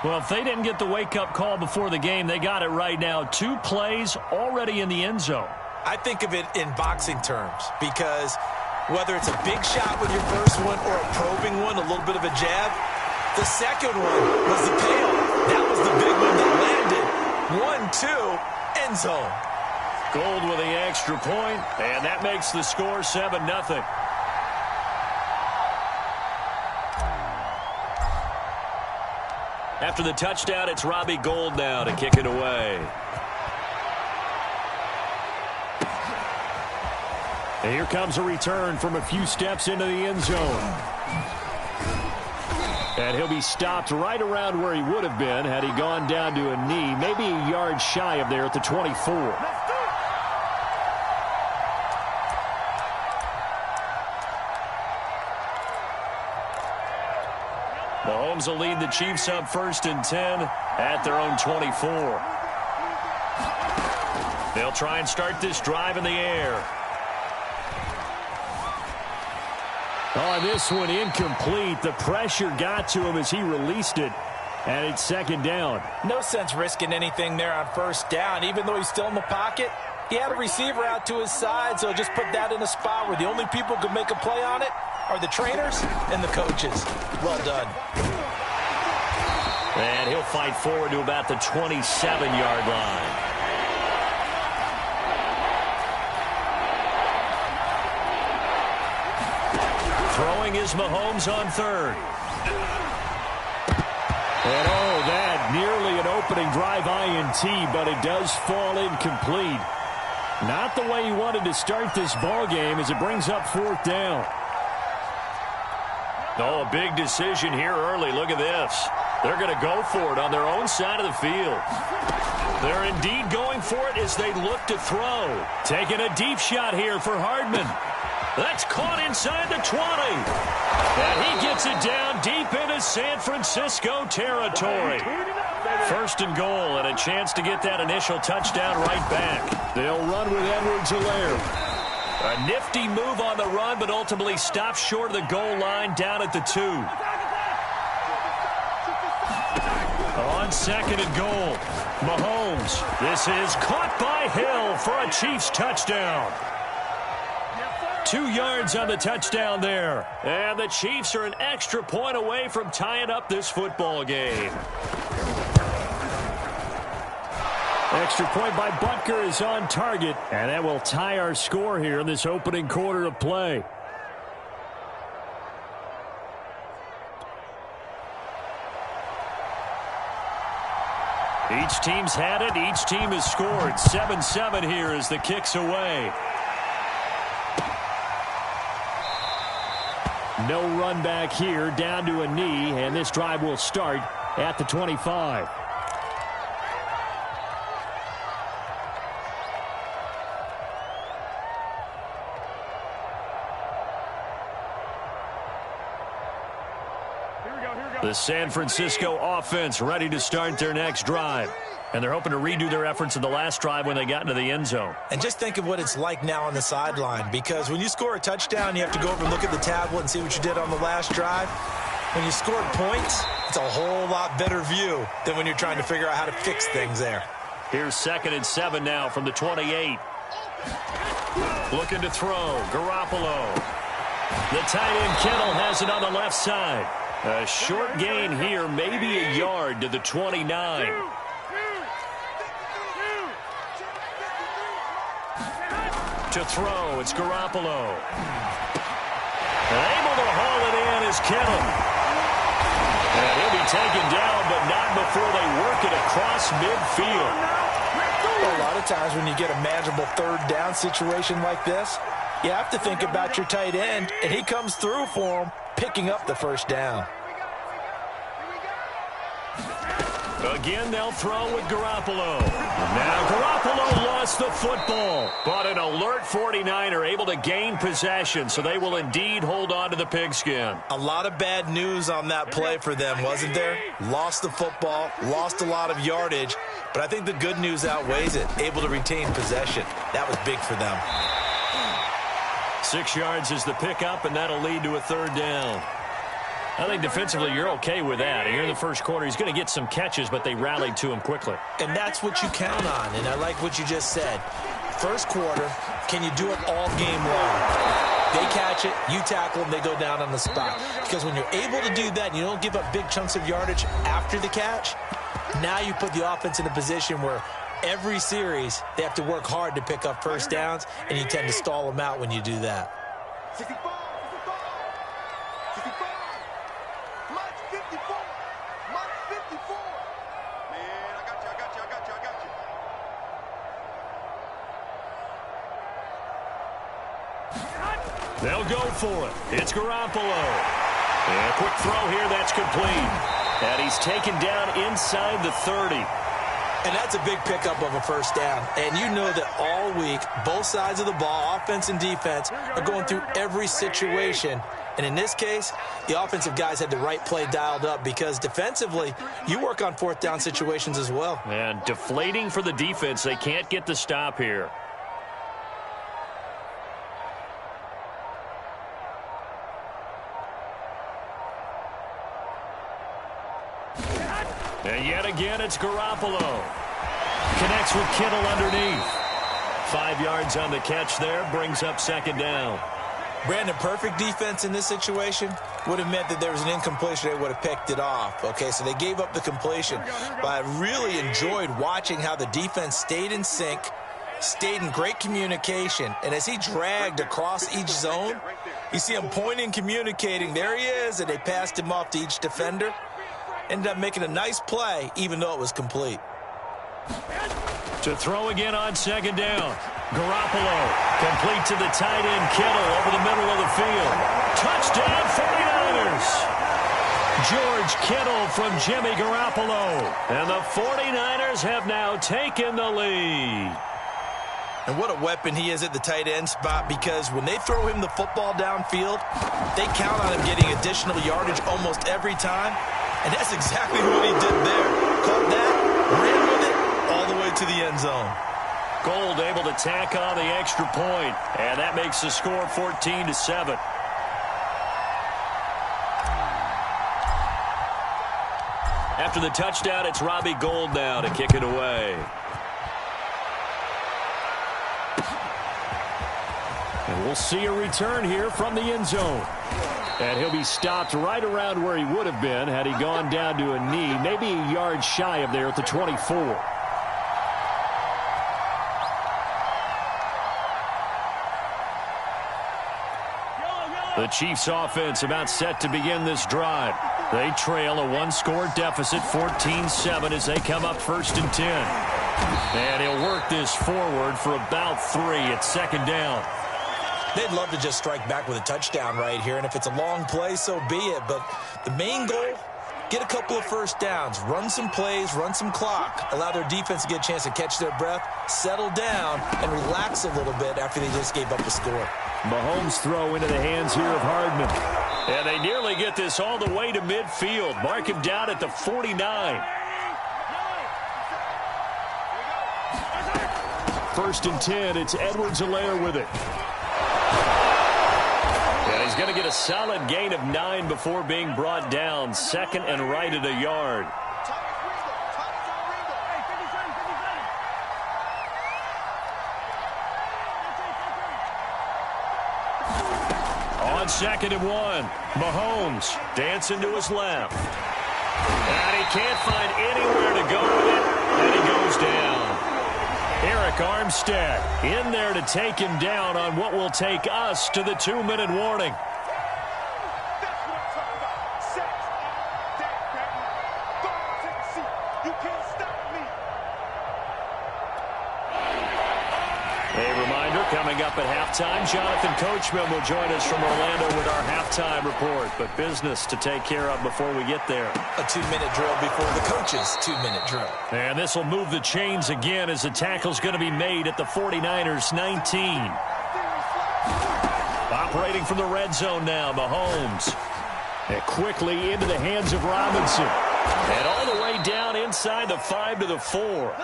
Well, if they didn't get the wake-up call before the game, they got it right now. 2 plays already in the end zone. I think of it in boxing terms because whether it's a big shot with your first one or a probing one, a little bit of a jab, the second one was the payoff. That was the big one that landed. 1-2, end zone. Gold with the extra point, and that makes the score 7-0. After the touchdown, it's Robbie Gould now to kick it away. And here comes a return from a few steps into the end zone. And he'll be stopped right around where he would have been had he gone down to a knee, maybe a yard shy of there at the 24. Mahomes will lead the Chiefs up 1st and 10 at their own 24. They'll try and start this drive in the air. Oh, this one incomplete. The pressure got to him as he released it. And it's 2nd down. No sense risking anything there on 1st down. Even though he's still in the pocket, he had a receiver out to his side, so just put that in a spot where the only people who could make a play on it are the trainers and the coaches. Well done. And he'll fight forward to about the 27-yard line. Throwing is Mahomes on 3rd. And oh, that nearly an opening drive INT, but it does fall incomplete. Not the way he wanted to start this ball game as it brings up 4th down. Oh, a big decision here early. Look at this. They're going to go for it on their own side of the field. They're indeed going for it as they look to throw. Taking a deep shot here for Hardman. That's caught inside the 20. And he gets it down deep into San Francisco territory. 1st and goal and a chance to get that initial touchdown right back. They'll run with Edwards-Helaire. A nifty move on the run, but ultimately stopped short of the goal line down at the 2. On 2nd and goal, Mahomes. This is caught by Hill for a Chiefs touchdown. 2 yards on the touchdown there. And the Chiefs are an extra point away from tying up this football game. Extra point by Butker is on target, and that will tie our score here in this opening quarter of play. Each team's had it. Each team has scored. 7-7 here as the kick's away. No run back here, down to a knee, and this drive will start at the 25. The San Francisco offense ready to start their next drive. And they're hoping to redo their efforts in the last drive when they got into the end zone. And just think of what it's like now on the sideline, because when you score a touchdown, you have to go over and look at the tablet and see what you did on the last drive. When you scored points, it's a whole lot better view than when you're trying to figure out how to fix things there. Here's 2nd and 7 now from the 28. Looking to throw. Garoppolo. The tight end Kittle has it on the left side. A short gain here, maybe a yard to the 29. To throw, it's Garoppolo. Able to haul it in is Kittle. And he'll be taken down, but not before they work it across midfield. A lot of times when you get a manageable 3rd down situation like this, you have to think about your tight end, and he comes through for him, picking up the 1st down. Again, they'll throw with Garoppolo. Now Garoppolo lost the football, but an alert 49er able to gain possession, so they will indeed hold on to the pigskin. A lot of bad news on that play for them, wasn't there? Lost the football, lost a lot of yardage, but I think the good news outweighs it. Able to retain possession. That was big for them. 6 yards is the pickup, and that'll lead to a 3rd down. I think defensively you're okay with that. Here in the first quarter, he's going to get some catches, but they rallied to him quickly. And that's what you count on, and I like what you just said. First quarter, can you do it all game long? They catch it, you tackle them, they go down on the spot. Because when you're able to do that and you don't give up big chunks of yardage after the catch, now you put the offense in a position where every series they have to work hard to pick up first downs, and you tend to stall them out when you do that. 65, 65. Mike's 54. Mike's 54. Man, I got you. They'll go for it. It's Garoppolo. And a quick throw here, that's complete. And he's taken down inside the 30. And that's a big pickup of a first down. And you know that all week, both sides of the ball, offense and defense, are going through every situation. And in this case, the offensive guys had the right play dialed up because defensively, you work on 4th down situations as well. And deflating for the defense. They can't get the stop here. And yet again, it's Garoppolo. Connects with Kittle underneath. 5 yards on the catch there, brings up 2nd down. Brandon, perfect defense in this situation would have meant that there was an incompletion. They would have picked it off. Okay, so they gave up the completion. But I really enjoyed watching how the defense stayed in sync, stayed in great communication. And as he dragged across each zone, you see him pointing, communicating. There he is, and they passed him off to each defender. Ended up making a nice play, even though it was complete. To throw again on 2nd down. Garoppolo complete to the tight end Kittle over the middle of the field. Touchdown 49ers. George Kittle from Jimmy Garoppolo. And the 49ers have now taken the lead. And what a weapon he is at the tight end spot, because when they throw him the football downfield, they count on him getting additional yardage almost every time. And that's exactly what he did there. Caught that, ran with it, all the way to the end zone. Gold able to tack on the extra point, and that makes the score 14-7. After the touchdown, it's Robbie Gould now to kick it away. And we'll see a return here from the end zone. And he'll be stopped right around where he would have been had he gone down to a knee, maybe a yard shy of there at the 24. The Chiefs offense about set to begin this drive. They trail a 1-score deficit, 14-7, as they come up 1st and 10. And he'll work this forward for about 3 at 2nd down. They'd love to just strike back with a touchdown right here, and if it's a long play, so be it. But the main goal, get a couple of first downs, run some plays, run some clock, allow their defense to get a chance to catch their breath, settle down, and relax a little bit after they just gave up a score. Mahomes throw into the hands here of Hardman. And they nearly get this all the way to midfield. Mark him down at the 49. 1st and 10, it's Edwards-Helaire with it. And he's going to get a solid gain of 9 before being brought down. 2nd and right at a yard. On 2nd and 1, Mahomes dancing to his left. And he can't find anywhere to go with it, and he goes down. Eric Armstead in there to take him down on what will take us to the 2-minute warning. That's what I'm talking about. Sex all day, baby. Go on, take a seat. You can't stop me. A reminder, Coming up at halftime, Jonathan Coachman will join us from Orlando with our halftime report. But business to take care of before we get there. A 2-minute drill before the coach's 2-minute drill. And this will move the chains again as the tackle's going to be made at the 49ers 19. Operating from the red zone now, Mahomes. And quickly into the hands of Robinson. And all the way down inside the 5 to the 4.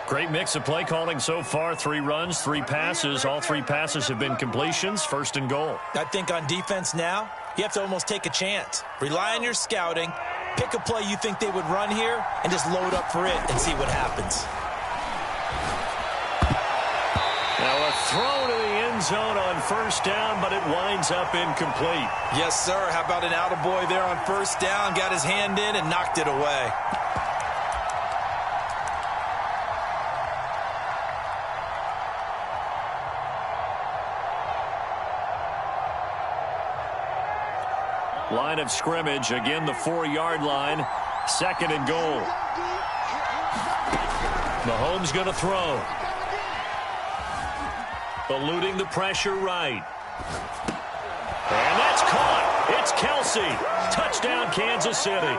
Great mix of play calling so far. 3 runs, 3 passes. All 3 passes have been completions. First and goal. I think on defense now, you have to almost take a chance. Rely on your scouting. Pick a play you think they would run here and just load up for it and see what happens. Now a throw to the end zone on first down, but it winds up incomplete. Yes, sir. How about an attaboy there on first down? Got his hand in and knocked it away. Line of scrimmage, again the 4-yard line. Second and goal. Mahomes going to throw. Eluding the pressure right. And that's caught. It's Kelsey. Touchdown, Kansas City.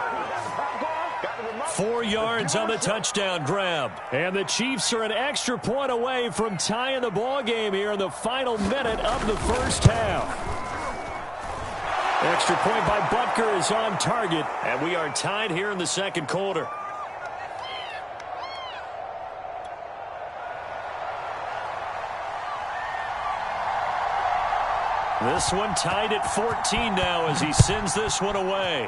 4 yards on the touchdown grab. And the Chiefs are an extra point away from tying the ball game here in the final minute of the first half. Extra point by Butker is on target. And we are tied here in the second quarter. This one tied at 14 now as he sends this one away.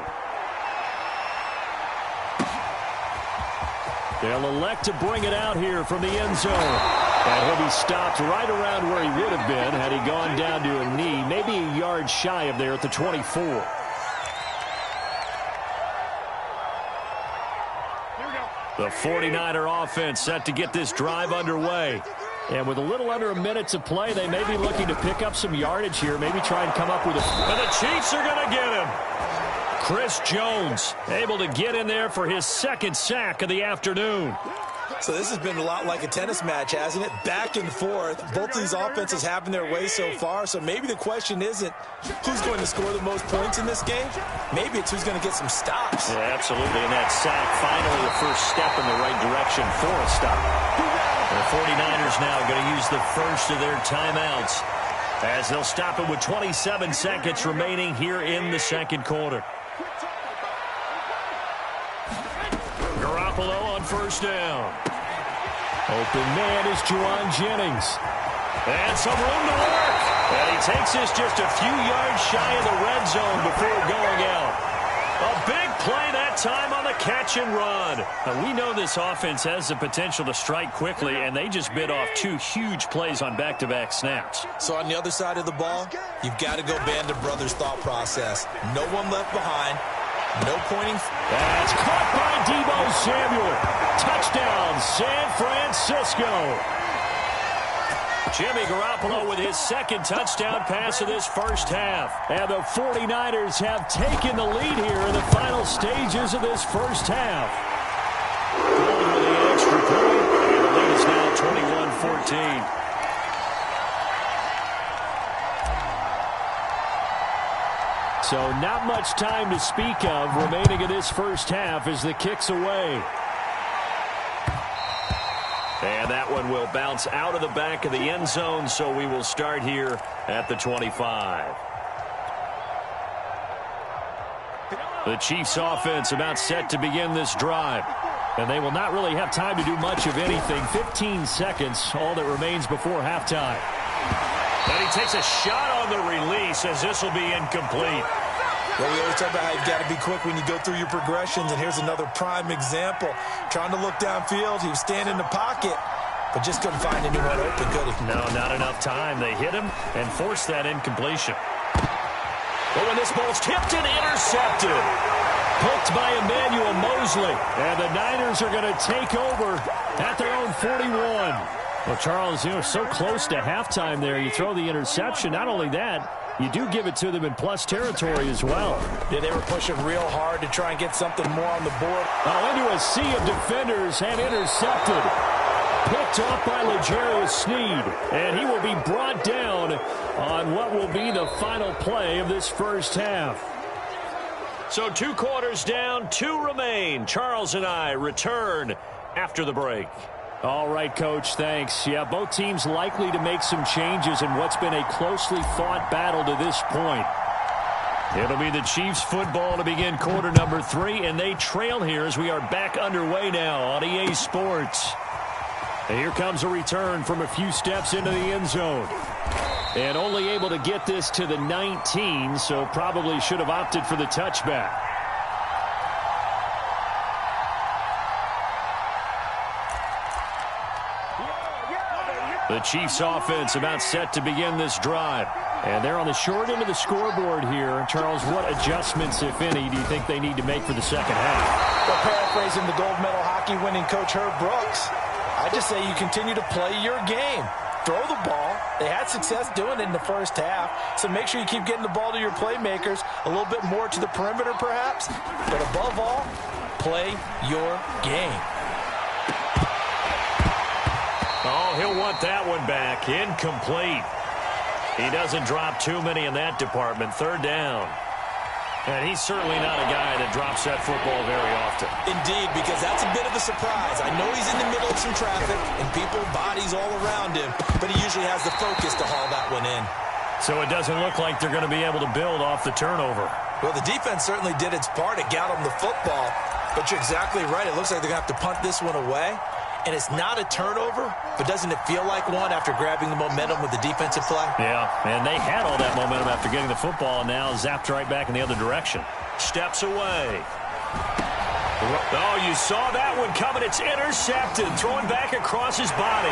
They'll elect to bring it out here from the end zone. And he'll be stopped right around where he would have been had he gone down to a knee, maybe a yard shy of there at the 24. The 49er offense set to get this drive underway. And with a little under a minute to play, they may be looking to pick up some yardage here, maybe try and come up with a... And the Chiefs are going to get him. Chris Jones able to get in there for his second sack of the afternoon. So this has been a lot like a tennis match, hasn't it? Back and forth. Both of these offenses having their way so far. So maybe the question isn't who's going to score the most points in this game. Maybe it's who's going to get some stops. Yeah, absolutely. And that sack finally the first step in the right direction for a stop. The 49ers now going to use the first of their timeouts as they'll stop it with 27 seconds remaining here in the second quarter. Garoppolo on first down. Open man is Juwan Jennings. And some room to work. And he takes this just a few yards shy of the red zone before going out. A big play that time on the catch and run. Now, we know this offense has the potential to strike quickly, and they just bit off 2 huge plays on back-to-back snaps. So on the other side of the ball, you've got to go Band of Brothers thought process. No one left behind. No pointing. That's caught by Deebo Samuel. Touchdown, San Francisco. Jimmy Garoppolo with his second touchdown pass of this first half. And the 49ers have taken the lead here in the final stages of this first half. Going with the extra point. And the lead is now 21-14. So not much time to speak of remaining in this first half as the kick's away. And that one will bounce out of the back of the end zone, so we will start here at the 25. The Chiefs offense about set to begin this drive. And they will not really have time to do much of anything. 15 seconds, all that remains before halftime. And he takes a shot on the release as this will be incomplete. Well, we always talk about how you've got to be quick when you go through your progressions, and here's another prime example. Trying to look downfield, he was standing in the pocket, but just couldn't find anyone open, could he? No, not enough time. They hit him and forced that incompletion. But when this ball's tipped and intercepted. Hooked by Emmanuel Mosley. And the Niners are going to take over at their own 41. Well, Charles, you know, so close to halftime there. You throw the interception. Not only that, you do give it to them in plus territory as well. Yeah, they were pushing real hard to try and get something more on the board. Now into a sea of defenders and intercepted. Picked off by L'Jarius Sneed, and he will be brought down on what will be the final play of this first half. So 2 quarters down, 2 remain. Charles and I return after the break. All right, Coach, thanks. Yeah, both teams likely to make some changes in what's been a closely fought battle to this point. It'll be the Chiefs football to begin quarter number 3, and they trail here as we are back underway now on EA Sports. And here comes a return from a few steps into the end zone. And only able to get this to the 19, so probably should have opted for the touchback. The Chiefs offense about set to begin this drive. And they're on the short end of the scoreboard here. Charles, what adjustments, if any, do you think they need to make for the second half? Well, paraphrasing the gold medal hockey winning coach Herb Brooks, I just say you continue to play your game. Throw the ball. They had success doing it in the first half, so make sure you keep getting the ball to your playmakers, a little bit more to the perimeter perhaps, but above all, play your game. Oh, he'll want that one back. Incomplete. He doesn't drop too many in that department. 3rd down. And he's certainly not a guy that drops that football very often. Indeed, because that's a bit of a surprise. I know he's in the middle of some traffic and people, bodies all around him, but he usually has the focus to haul that one in. So it doesn't look like they're going to be able to build off the turnover. Well, the defense certainly did its part. It got him the football, but you're exactly right. It looks like they're going to have to punt this one away. And it's not a turnover, but doesn't it feel like one after grabbing the momentum with the defensive play? Yeah, and they had all that momentum after getting the football, and now zapped right back in the other direction. Steps away. Oh, you saw that one coming. It's intercepted. Throwing back across his body.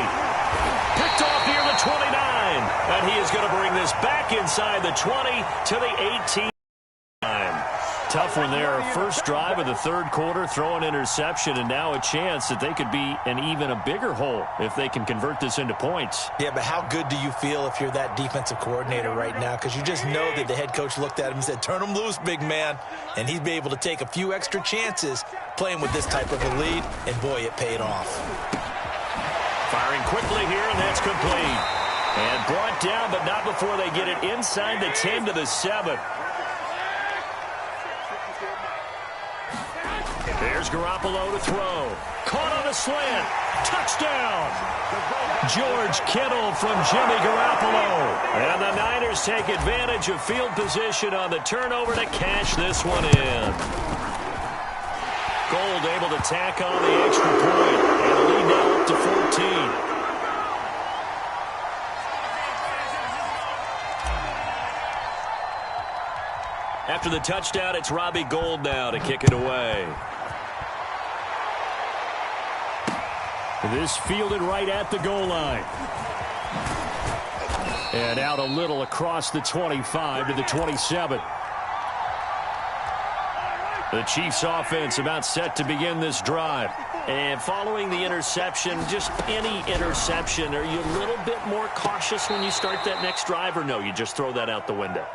Picked off near the 29. And he is going to bring this back inside the 20 to the 18. Tough one there. First drive of the 3rd quarter, throw an interception, and now a chance that they could be in even a bigger hole if they can convert this into points. Yeah, but how good do you feel if you're that defensive coordinator right now? Because you just know that the head coach looked at him and said, turn him loose, big man. And he'd be able to take a few extra chances playing with this type of a lead, and boy, it paid off. Firing quickly here, and that's complete. And brought down, but not before they get it inside the 10 to the 7. There's Garoppolo to throw. Caught on a slant. Touchdown. George Kittle from Jimmy Garoppolo. And the Niners take advantage of field position on the turnover to cash this one in. Gold able to tack on the extra point. And the lead now up to 14. After the touchdown, it's Robbie Gould now to kick it away. This fielded right at the goal line. And out a little across the 25 to the 27. The Chiefs offense about set to begin this drive. And following the interception, just any interception, are you a little bit more cautious when you start that next drive, or no, you just throw that out the window?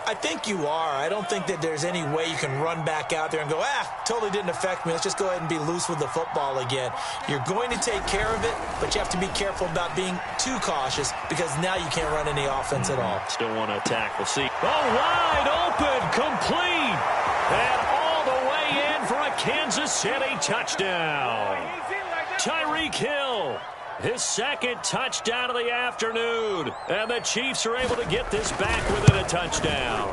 I think you are. I don't think that there's any way you can run back out there and go, totally didn't affect me. Let's just go ahead and be loose with the football again. You're going to take care of it, but you have to be careful about being too cautious because now you can't run any offense at all. Still want to attack. We'll see. Oh, wide open, complete, and all the way in for a Kansas City touchdown. Tyreek Hill. His 2nd touchdown of the afternoon. And the Chiefs are able to get this back within a touchdown.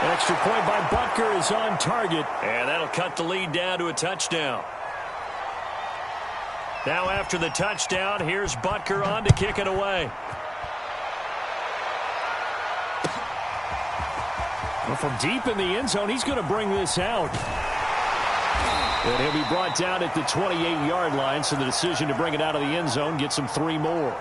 Extra point by Butker is on target. And that'll cut the lead down to a touchdown. Now after the touchdown, here's Butker on to kick it away. Well, from deep in the end zone, he's going to bring this out. And he'll be brought down at the 28-yard line, so the decision to bring it out of the end zone gets him 3 more.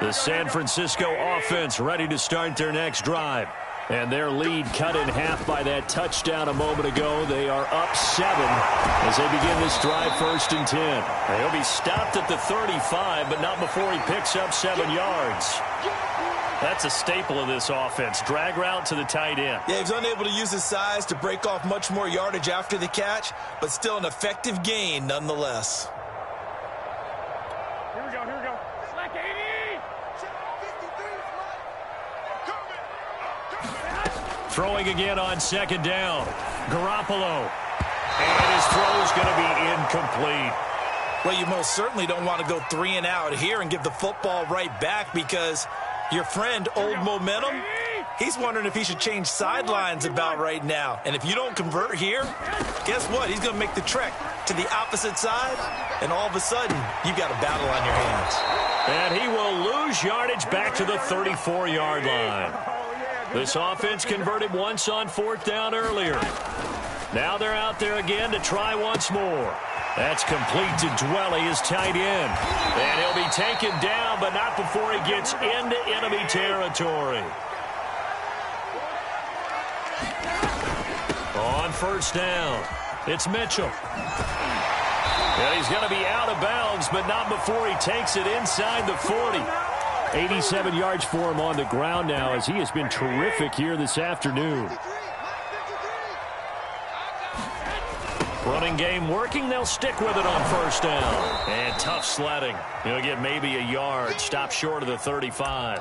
The San Francisco offense ready to start their next drive. And their lead cut in half by that touchdown a moment ago. They are up 7 as they begin this drive 1st and 10. He'll be stopped at the 35, but not before he picks up 7 yards. That's a staple of this offense. Drag route to the tight end. Yeah, he was unable to use his size to break off much more yardage after the catch, but still an effective gain nonetheless. Throwing again on second down. Garoppolo. And his throw is going to be incomplete. Well, you most certainly don't want to go 3 and out here and give the football right back, because your friend, Old Momentum, he's wondering if he should change sidelines about right now. And if you don't convert here, guess what? He's going to make the trek to the opposite side, and all of a sudden, you've got a battle on your hands. And he will lose yardage back to the 34-yard line. This offense converted once on 4th down earlier. Now they're out there again to try once more. That's complete to Dwelly, his tight end. And he'll be taken down, but not before he gets into enemy territory. On 1st down, it's Mitchell. And he's going to be out of bounds, but not before he takes it inside the 40. 87 yards for him on the ground now, as he has been terrific here this afternoon. Running game working. They'll stick with it on 1st down. And tough sledding. He'll get maybe a yard. Stop short of the 35.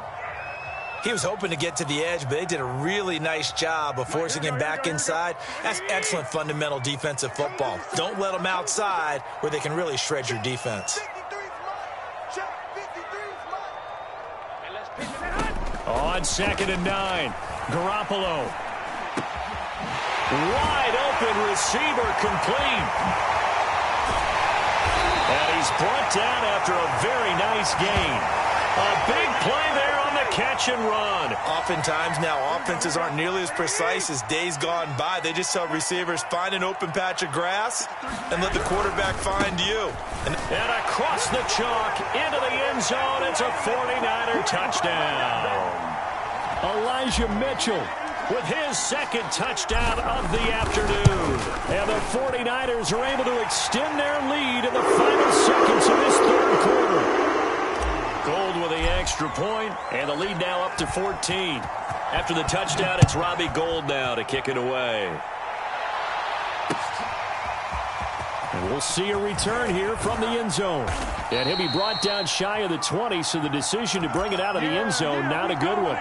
He was hoping to get to the edge, but they did a really nice job of forcing him back inside. That's excellent fundamental defensive football. Don't let them outside where they can really shred your defense. On 2nd and 9, Garoppolo. Wide open receiver, complete. And he's brought down after a very nice gain. A big play there on the catch and run. Oftentimes now, offenses aren't nearly as precise as days gone by. They just tell receivers, find an open patch of grass and let the quarterback find you. And across the chalk into the end zone, it's a 49er touchdown. Elijah Mitchell with his 2nd touchdown of the afternoon. And the 49ers are able to extend their lead in the final seconds of this 3rd quarter. Gold with the extra point, and the lead now up to 14. After the touchdown, it's Robbie Gould now to kick it away. And we'll see a return here from the end zone. And he'll be brought down shy of the 20, so the decision to bring it out of the end zone, not a good one.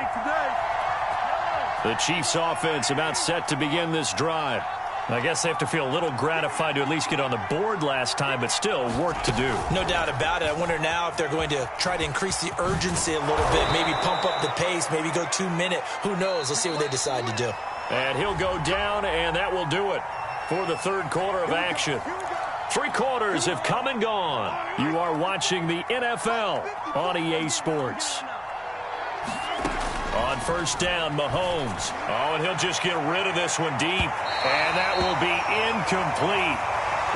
The Chiefs offense about set to begin this drive. I guess they have to feel a little gratified to at least get on the board last time, but still work to do. No doubt about it. I wonder now if they're going to try to increase the urgency a little bit, maybe pump up the pace, maybe go 2-minute. Who knows? Let's see what they decide to do. And he'll go down, and that will do it for the 3rd quarter of action. 3 quarters have come and gone. You are watching the NFL on EA Sports. On 1st down, Mahomes. Oh, and he'll just get rid of this one deep. And that will be incomplete.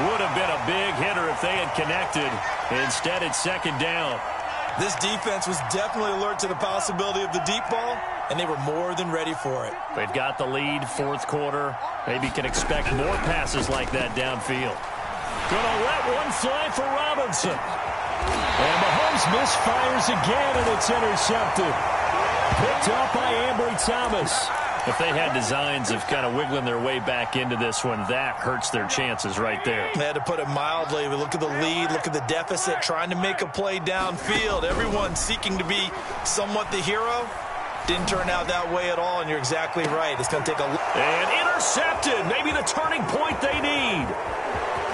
Would have been a big hitter if they had connected. Instead, it's 2nd down. This defense was definitely alert to the possibility of the deep ball, and they were more than ready for it. They've got the lead, 4th quarter. Maybe can expect more passes like that downfield. Gonna let one fly for Robinson. And Mahomes misfires again, and it's intercepted. Picked up by Ambry Thomas. If they had designs of kind of wiggling their way back into this one, that hurts their chances right there. They had to put it mildly. We look at the lead, look at the deficit, trying to make a play downfield. Everyone seeking to be somewhat the hero. Didn't turn out that way at all, and you're exactly right. It's going to take a... And intercepted. Maybe the turning point they need.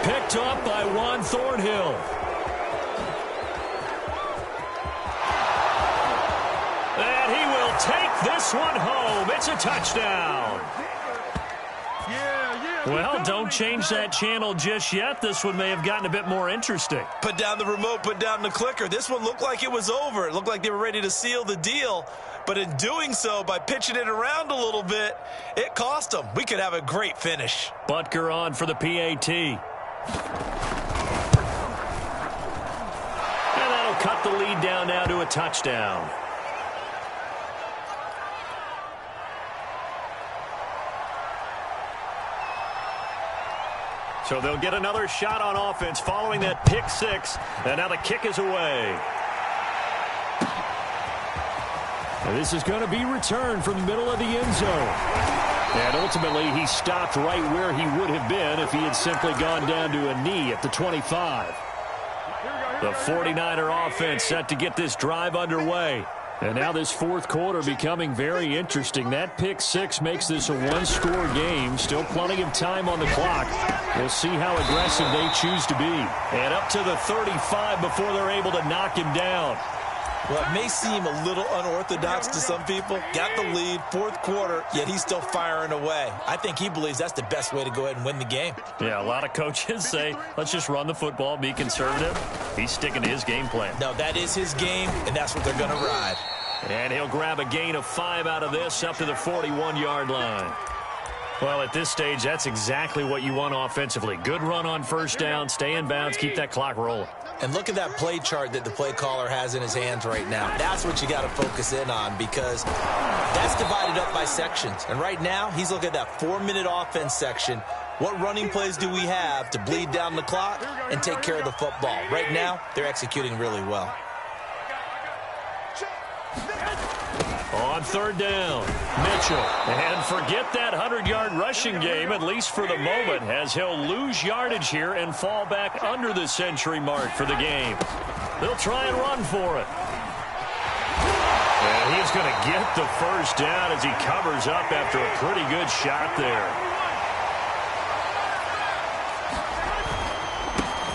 Picked up by Juan Thornhill. And he will take this one home. It's a touchdown. Well, don't change that channel just yet. This one may have gotten a bit more interesting. Put down the remote, put down the clicker. This one looked like it was over. It looked like they were ready to seal the deal. But in doing so, by pitching it around a little bit, it cost them. We could have a great finish. Butker on for the PAT. And that'll cut the lead down now to a touchdown. So they'll get another shot on offense following that pick 6. And now the kick is away. And this is going to be returned from the middle of the end zone. And ultimately, he stopped right where he would have been if he had simply gone down to a knee at the 25. The 49er offense set to get this drive underway. And now this fourth quarter becoming very interesting. That pick six makes this a one-score game. Still plenty of time on the clock. We'll see how aggressive they choose to be. And up to the 35 before they're able to knock him down. Well, it may seem a little unorthodox to some people. Got the lead, fourth quarter, yet he's still firing away. I think he believes that's the best way to go ahead and win the game. Yeah, a lot of coaches say, let's just run the football, be conservative. He's sticking to his game plan. No, that is his game, and that's what they're going to ride. And he'll grab a gain of 5 out of this up to the 41-yard line. Well, at this stage, that's exactly what you want offensively. Good run on first down, stay in bounds, keep that clock rolling. And look at that play chart that the play caller has in his hands right now. That's what you got to focus in on, because that's divided up by sections. And right now, he's looking at that 4-minute offense section. What running plays do we have to bleed down the clock and take care of the football? Right now, they're executing really well. On third down, Mitchell. And forget that 100-yard rushing game, at least for the moment, as he'll lose yardage here and fall back under the century mark for the game. They'll try and run for it. And he's going to get the first down as he covers up after a pretty good shot there.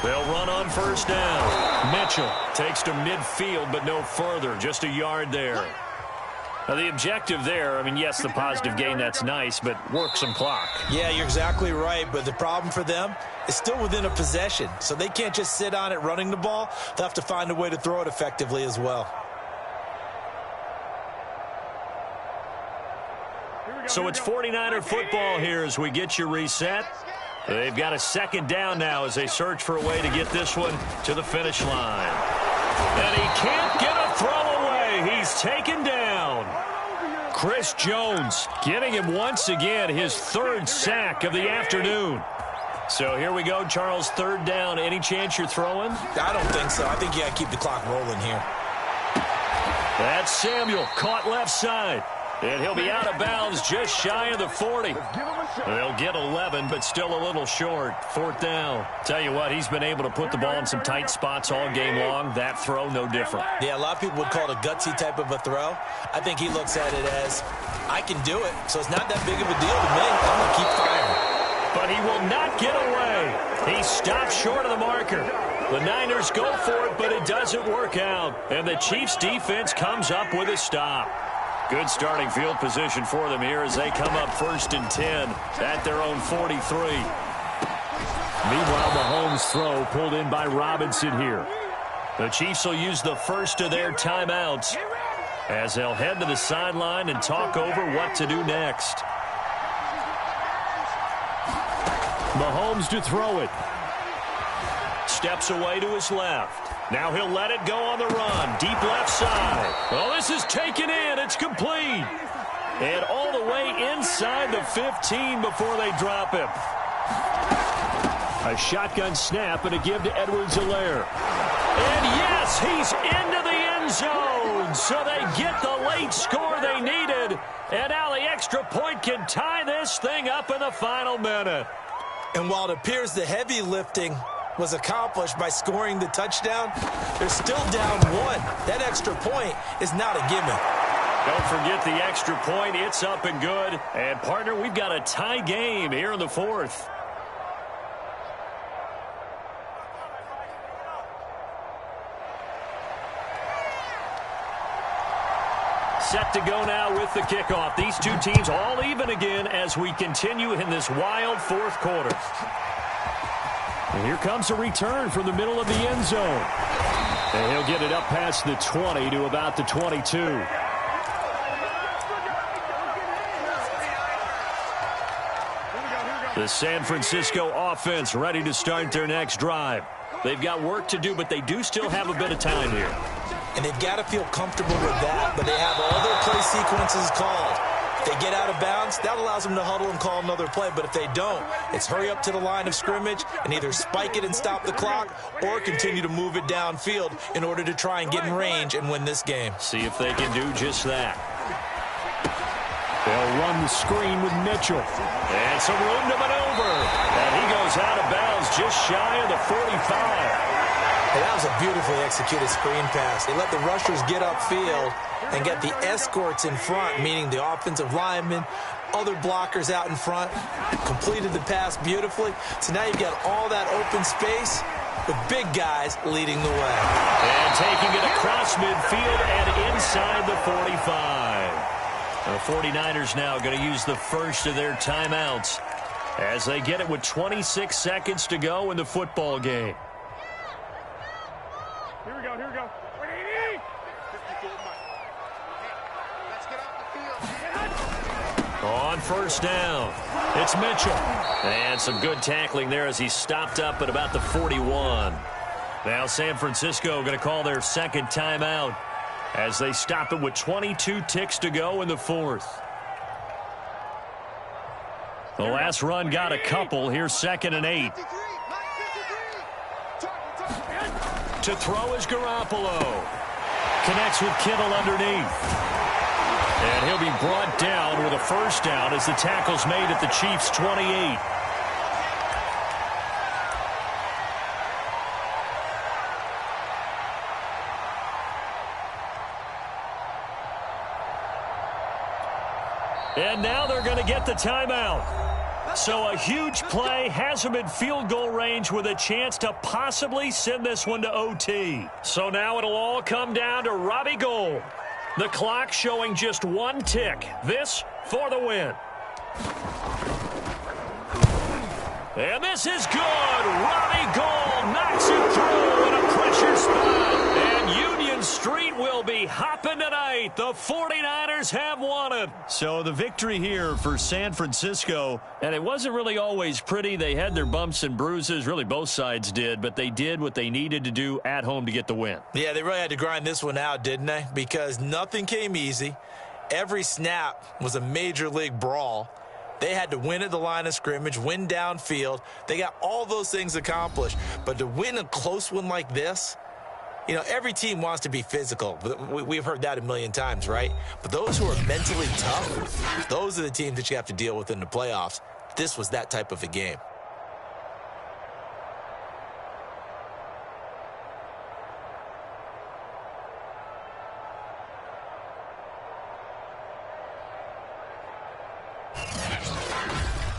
They'll run on first down. Mitchell takes to midfield, but no further. Just a yard there. Now, the objective there, I mean, yes, the positive gain, that's nice, but work some clock. Yeah, you're exactly right, but the problem for them is still within a possession, so they can't just sit on it running the ball. They'll have to find a way to throw it effectively as well. So it's 49er football here as we get you reset. They've got a second down now as they search for a way to get this one to the finish line. And he can't get a throw away. He's taken down. Chris Jones getting him once again, his third sack of the afternoon. So here we go, Charles, third down. Any chance you're throwing? I don't think so. I think you got to keep the clock rolling here. That's Samuel, caught left side. And he'll be out of bounds just shy of the 40. They'll get 11, but still a little short. Fourth down. Tell you what, he's been able to put the ball in some tight spots all game long. That throw, no different. Yeah, a lot of people would call it a gutsy type of a throw. I think he looks at it as, I can do it, so it's not that big of a deal to me. I'm going to keep firing. But he will not get away. He stops short of the marker. The Niners go for it, but it doesn't work out. And the Chiefs' defense comes up with a stop. Good starting field position for them here as they come up 1st and 10 at their own 43. Meanwhile, Mahomes' throw pulled in by Robinson here. The Chiefs will use the first of their timeouts as they'll head to the sideline and talk over what to do next. Mahomes to throw it. Steps away to his left. Now he'll let it go on the run. Deep left side. Well, this is taken in. It's complete. And all the way inside the 15 before they drop him. A shotgun snap and a give to Edwards-Helaire. And yes, he's into the end zone. So they get the late score they needed. And now the extra point can tie this thing up in the final minute. And while it appears the heavy lifting was accomplished by scoring the touchdown, they're still down 1. That extra point is not a gimme. Don't forget the extra point. It's up and good. And, partner, we've got a tie game here in the fourth. Set to go now with the kickoff. These two teams all even again as we continue in this wild fourth quarter. And here comes a return from the middle of the end zone. And he'll get it up past the 20 to about the 22. The San Francisco offense ready to start their next drive. They've got work to do, but they do still have a bit of time here. And they've got to feel comfortable with that, but they have all their play sequences called. If they get out of bounds, that allows them to huddle and call another play. But if they don't, it's hurry up to the line of scrimmage and either spike it and stop the clock or continue to move it downfield in order to try and get in range and win this game. See if they can do just that. They'll run the screen with Mitchell. And some room to maneuver. And he goes out of bounds just shy of the 45. And that was a beautifully executed screen pass. They let the rushers get upfield and get the escorts in front, meaning the offensive linemen, other blockers out in front, completed the pass beautifully. So now you've got all that open space with big guys leading the way. And taking it across midfield and inside the 45. The 49ers now going to use the first of their timeouts as they get it with 26 seconds to go in the football game. Here we go. Let's get off the field. On first down, it's Mitchell. And some good tackling there as he stopped up at about the 41. Now San Francisco going to call their second timeout as they stop it with 22 ticks to go in the fourth. The last run got a couple. Here's 2nd and 8. To throw is Garoppolo. Connects with Kittle underneath. And he'll be brought down with a first down as the tackle's made at the Chiefs' 28. And now they're going to get the timeout. So a huge play has them in field goal range with a chance to possibly send this one to OT. So now it'll all come down to Robbie Gould. The clock showing just 1 tick. This for the win. And this is good. Robbie Gould knocks it through in a pressure spot. And Union Street will be hopping tonight. The 49ers have won it. So the victory here for San Francisco. And it wasn't really always pretty. They had their bumps and bruises. Really, both sides did. But they did what they needed to do at home to get the win. Yeah, they really had to grind this one out, didn't they? Because nothing came easy. Every snap was a major league brawl. They had to win at the line of scrimmage, win downfield. They got all those things accomplished. But to win a close one like this, you know, every team wants to be physical. We've heard that a million times, right? But those who are mentally tough, those are the teams that you have to deal with in the playoffs. This was that type of a game.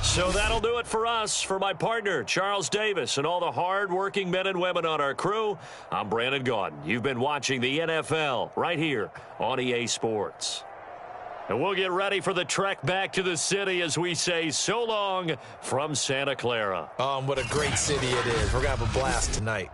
So that'll do it for us. For my partner, Charles Davis, and all the hard-working men and women on our crew, I'm Brandon Gaudin. You've been watching the NFL right here on EA Sports. And we'll get ready for the trek back to the city as we say so long from Santa Clara. What a great city it is. We're going to have a blast tonight.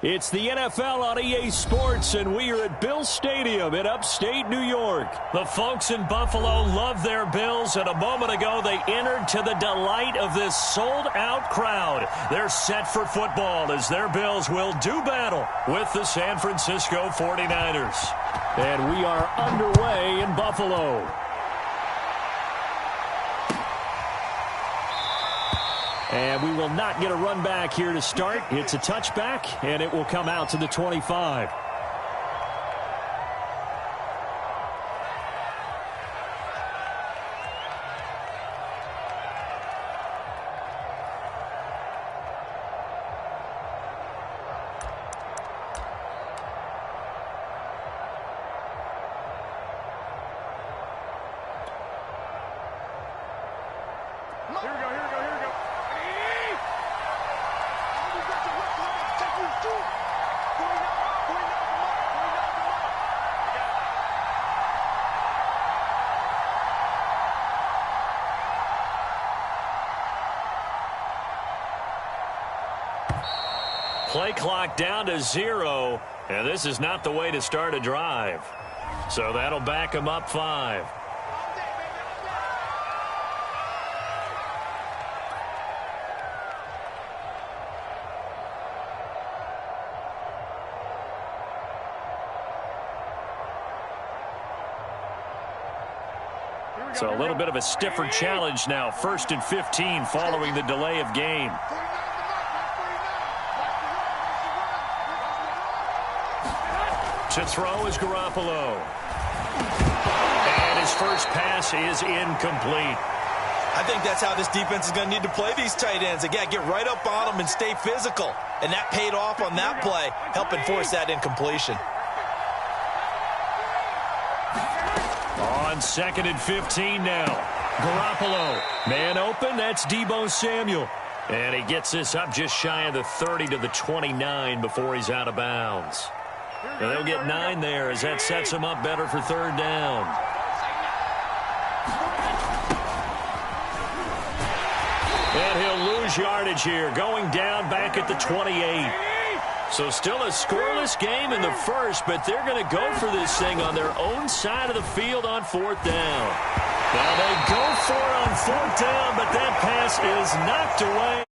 It's the NFL on EA Sports, and we are at Bill Stadium in upstate New York. The folks in Buffalo love their Bills, and a moment ago they entered to the delight of this sold-out crowd. They're set for football as their Bills will do battle with the San Francisco 49ers. And we are underway in Buffalo. And we will not get a run back here to start. It's a touchback, and it will come out to the 25. Play clock down to 0, and this is not the way to start a drive. So that'll back him up 5. So a little bit of a stiffer challenge now. 1st and 15 following the delay of game. To throw is Garoppolo. And his first pass is incomplete. I think that's how this defense is going to need to play these tight ends. They got to get right up on them and stay physical. And that paid off on that play, helping force that incompletion. On 2nd and 15 now. Garoppolo. Man open, that's Deebo Samuel. And he gets this up just shy of the 30 to the 29 before he's out of bounds. And they'll get 9 there as that sets him up better for 3rd down. And he'll lose yardage here, going down back at the 28. So still a scoreless game in the first, but they're going to go for this thing on their own side of the field on 4th down. Now they go for it on 4th down, but that pass is knocked away.